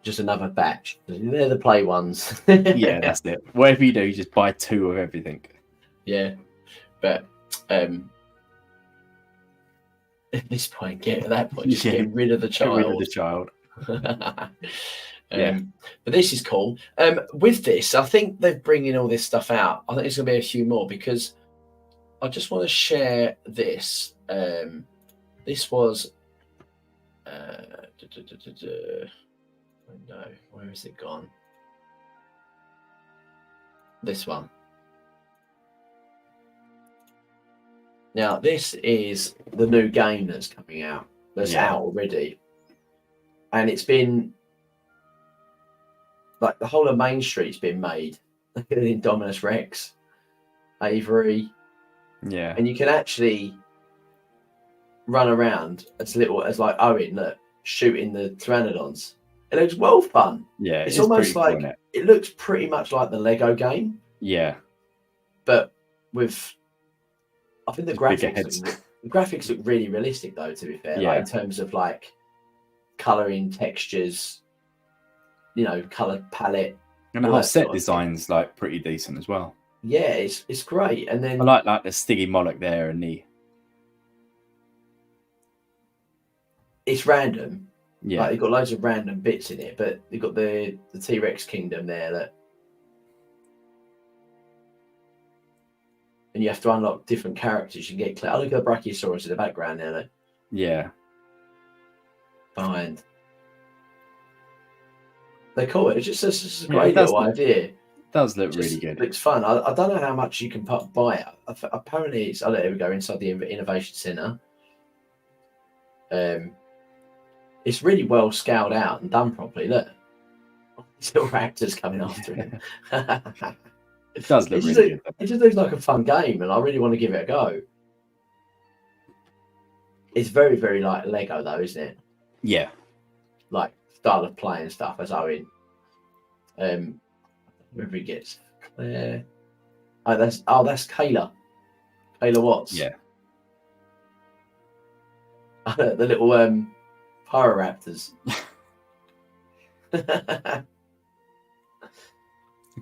Speaker 2: just another batch. They're the play ones.
Speaker 3: Yeah, that's it. Whatever you do, you just buy 2 of everything.
Speaker 2: Yeah. But at this point, just get rid of the child.
Speaker 3: Get rid of the child.
Speaker 2: But this is cool. With this, I think they're bringing all this stuff out. I think there's going to be a few more because I just want to share this. This was. No, where is it gone? This one. Now, this is the new game that's coming out. That's out already. And it's been like the whole of Main Street's been made. Look at the Indominus Rex, Avery.
Speaker 3: Yeah.
Speaker 2: And you can actually run around as little as like Owen, look, shooting the pteranodons. It looks well fun.
Speaker 3: Yeah.
Speaker 2: It's almost like
Speaker 3: cool,
Speaker 2: it looks pretty much like the Lego game.
Speaker 3: Yeah.
Speaker 2: But with I think the graphics look really realistic though, to be fair.
Speaker 3: Yeah.
Speaker 2: Like in terms of like colouring, textures, colour palette.
Speaker 3: And the
Speaker 2: all
Speaker 3: whole
Speaker 2: that
Speaker 3: set
Speaker 2: sort of thing.
Speaker 3: design's like pretty decent as well.
Speaker 2: Yeah, it's great. And then
Speaker 3: I like the Stiggy Moloch there and the
Speaker 2: it's random.
Speaker 3: yeah.
Speaker 2: Like, you've got loads of random bits in it, but you've got the T-Rex kingdom there that, and you have to unlock different characters. You can get look at the Brachiosaurus in the background there, look,
Speaker 3: Yeah.
Speaker 2: behind. They're cool. It's just a
Speaker 3: Yeah,
Speaker 2: great little idea.
Speaker 3: It does look
Speaker 2: Just
Speaker 3: really good.
Speaker 2: looks fun. I don't know how much you can buy it. Apparently, it's. Oh, there we go, inside the Innovation Centre. It's really well scaled out and done properly. Look, these little raptors coming after him.
Speaker 3: It does look really good.
Speaker 2: It just looks like a fun game, and I really want to give it a go. It's very, very like Lego, though, isn't it?
Speaker 3: Yeah.
Speaker 2: Like style of play and stuff. As Owen, whoever he gets, Claire. Oh, that's Kayla. Kayla Watts.
Speaker 3: Yeah.
Speaker 2: The little Pyroraptors.
Speaker 3: It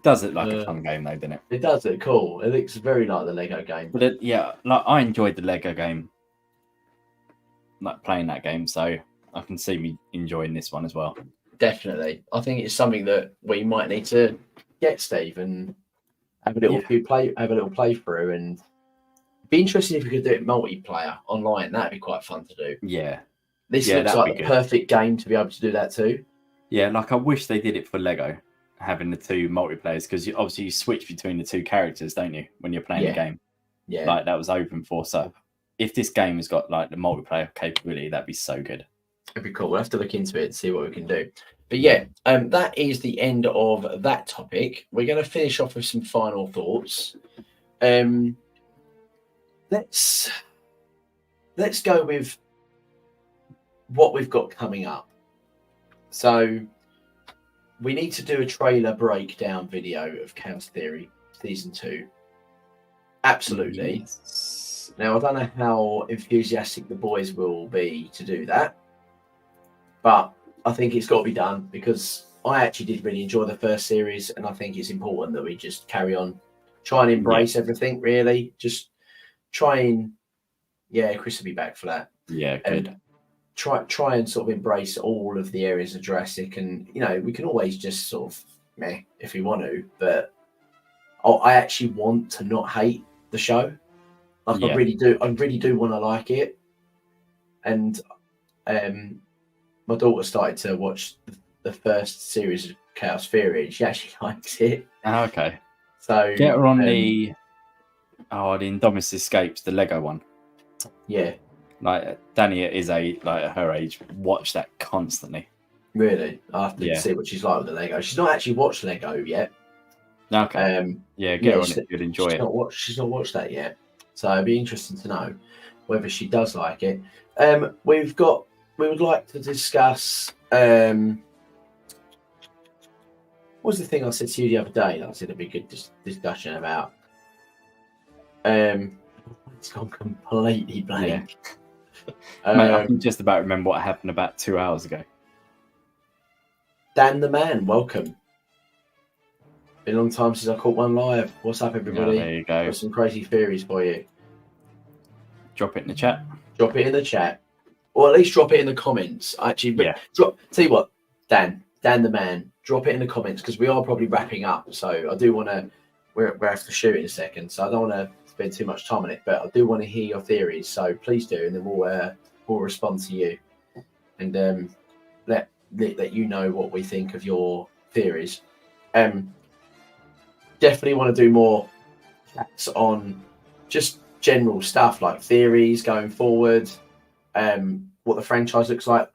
Speaker 3: does look like a fun game, though, doesn't it?
Speaker 2: It does look cool. It looks very like the Lego game.
Speaker 3: But like I enjoyed the Lego game, like playing that game, so I can see me enjoying this one as well.
Speaker 2: Definitely, I think it's something that we might need to get, Steve, and have a little playthrough, and it'd be interesting if we could do it multiplayer online. That'd be quite fun to do.
Speaker 3: Yeah.
Speaker 2: This looks like the perfect game to be able to do that too.
Speaker 3: Yeah, like I wish they did it for Lego, having the two multiplayers, because obviously you switch between the two characters, don't you, when you're playing the game?
Speaker 2: Yeah.
Speaker 3: Like that was open for. So if this game has got like the multiplayer capability, that'd be so good.
Speaker 2: It'd be cool. We'll have to look into it and see what we can do. But yeah, that is the end of that topic. We're going to finish off with some final thoughts. Let's go with what we've got coming up. So we need to do a trailer breakdown video of Chaos Theory Season 2. Absolutely.
Speaker 3: Yes.
Speaker 2: Now, I don't know how enthusiastic the boys will be to do that, but I think it's got to be done because I actually did really enjoy the first series, and I think it's important that we just carry on, try and embrace everything, really. Just try and, Chris will be back for that.
Speaker 3: Yeah, good.
Speaker 2: Try and sort of embrace all of the areas of Jurassic, and we can always just sort of meh if we want to, but I actually want to not hate the show. Like, I really do want to like it. And my daughter started to watch the first series of Chaos Theory. She actually likes it.
Speaker 3: Oh, okay.
Speaker 2: So
Speaker 3: get her on the Indominus Escapes, the Lego one.
Speaker 2: Yeah.
Speaker 3: Like Danny is her age, watch that constantly.
Speaker 2: Really? I have to see what she's like with the Lego. She's not actually watched Lego yet.
Speaker 3: Okay. Get her on it. You'd enjoy it.
Speaker 2: She's not watched that yet. So it'd be interesting to know whether she does like it. We would like to discuss what was the thing I said to you the other day that I said it'd be a good discussion about? It's gone completely blank.
Speaker 3: Mate, I can just about remember what happened about 2 hours ago.
Speaker 2: Dan the Man, welcome. Been a long time since I caught one live. What's up, everybody?
Speaker 3: There you go.
Speaker 2: Got some crazy theories for you.
Speaker 3: Drop it in the chat.
Speaker 2: Drop it in the chat. Or at least drop it in the comments. Actually, tell you what, Dan the Man, drop it in the comments because we are probably wrapping up. So I do want to, we're have to shoot in a second. So I don't want to spend too much time on it, but I do want to hear your theories. So please do, and then we'll respond to you and let you know what we think of your theories. Definitely want to do more chats on just general stuff like theories going forward, what the franchise looks like.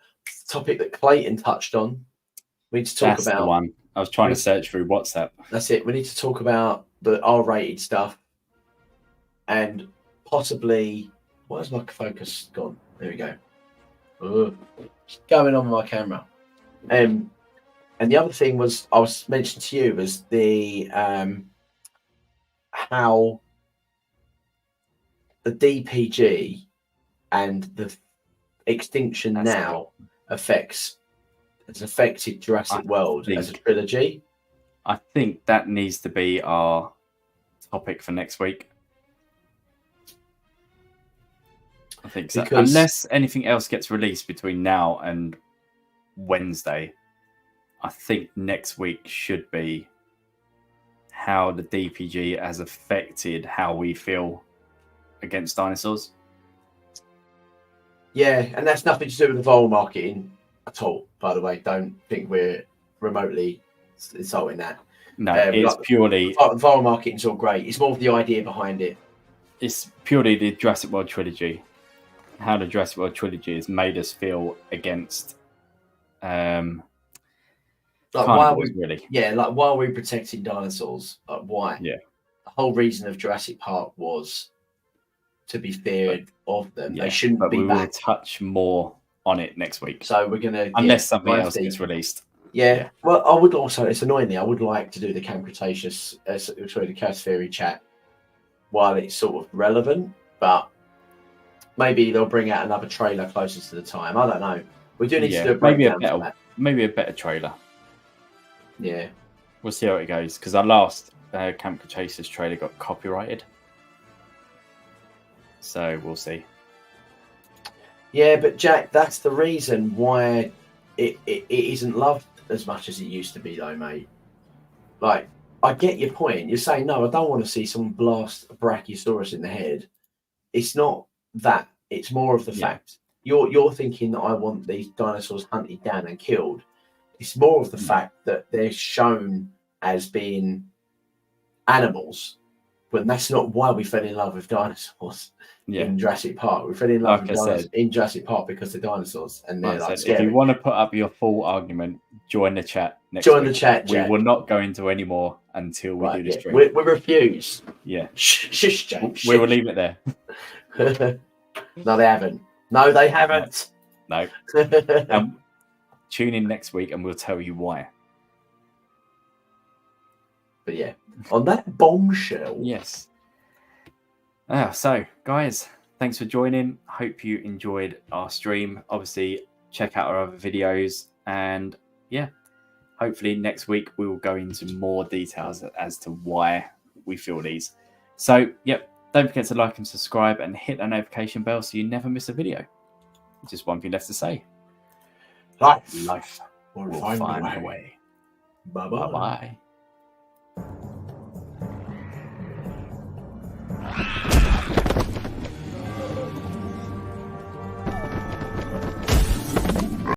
Speaker 2: Topic that Clayton touched on. We need to talk about
Speaker 3: the one I was trying to search through WhatsApp.
Speaker 2: That's it. We need to talk about the R-rated stuff and possibly. Where's my focus gone? There we go. What's going on with my camera? And the other thing was I was mentioning to you was the how the DPG and the extinction has affected Jurassic World as a trilogy.
Speaker 3: I think that needs to be our topic for next week. I think so.
Speaker 2: Because-
Speaker 3: Unless anything else gets released between now and Wednesday, I think next week should be how the DPG has affected how we feel against dinosaurs.
Speaker 2: Yeah, and that's nothing to do with the viral marketing at all, by the way. Don't think we're remotely insulting that.
Speaker 3: No, it's
Speaker 2: like,
Speaker 3: purely
Speaker 2: viral marketing's all great. It's more of the idea behind it.
Speaker 3: it's purely the Jurassic World trilogy. How the Jurassic World trilogy has made us feel against
Speaker 2: Like why
Speaker 3: carnivores,
Speaker 2: we,
Speaker 3: really.
Speaker 2: yeah, like why are we protecting dinosaurs? Like why?
Speaker 3: Yeah.
Speaker 2: The whole reason of Jurassic Park was to be feared of them.
Speaker 3: Yeah,
Speaker 2: They shouldn't
Speaker 3: but
Speaker 2: be
Speaker 3: we will
Speaker 2: back.
Speaker 3: touch more on it next week.
Speaker 2: So we're gonna
Speaker 3: Unless something
Speaker 2: we'll
Speaker 3: else
Speaker 2: have to-
Speaker 3: gets released.
Speaker 2: Yeah. Well, I would also. It's annoyingly, I would like to do the Camp Cretaceous, the Chaos Theory chat while it's sort of relevant, but maybe they'll bring out another trailer closer to the time. I don't know. We do need to do a breakdown for that.
Speaker 3: Maybe a better trailer.
Speaker 2: Yeah.
Speaker 3: We'll see how it goes, because our last Camp Cretaceous trailer got copyrighted. So we'll see.
Speaker 2: Yeah, but Jack, that's the reason why it isn't loved as much as it used to be, though, mate. Like, I get your point. You're saying, no, I don't want to see someone blast a Brachiosaurus in the head. It's not that. It's more of the fact you're thinking that I want these dinosaurs hunted down and killed. It's more of the fact that they're shown as being animals, when that's not why we fell in love with dinosaurs in Jurassic Park. We fell in love with dinosaurs in Jurassic Park because they're dinosaurs, and they're like scary.
Speaker 3: If you want to put up your full argument, join the chat next
Speaker 2: Join
Speaker 3: week.
Speaker 2: the chat,
Speaker 3: We
Speaker 2: Jack.
Speaker 3: will not go into any more until we do the stream.
Speaker 2: We refuse.
Speaker 3: Yeah.
Speaker 2: Shush, Jack.
Speaker 3: We will leave it there.
Speaker 2: No, they haven't. No, they haven't.
Speaker 3: No. Tune in next week and we'll tell you why.
Speaker 2: But yeah, on that bombshell.
Speaker 3: Yes. So, guys, thanks for joining. Hope you enjoyed our stream. Obviously, check out our other videos. And yeah, hopefully next week we will go into more details as to why we feel these. So, yep, don't forget to like and subscribe and hit that notification bell so you never miss a video. Just one thing left to say.
Speaker 2: Life will
Speaker 3: Find
Speaker 2: find
Speaker 3: a way.
Speaker 2: Bye-bye.
Speaker 3: Bye-bye.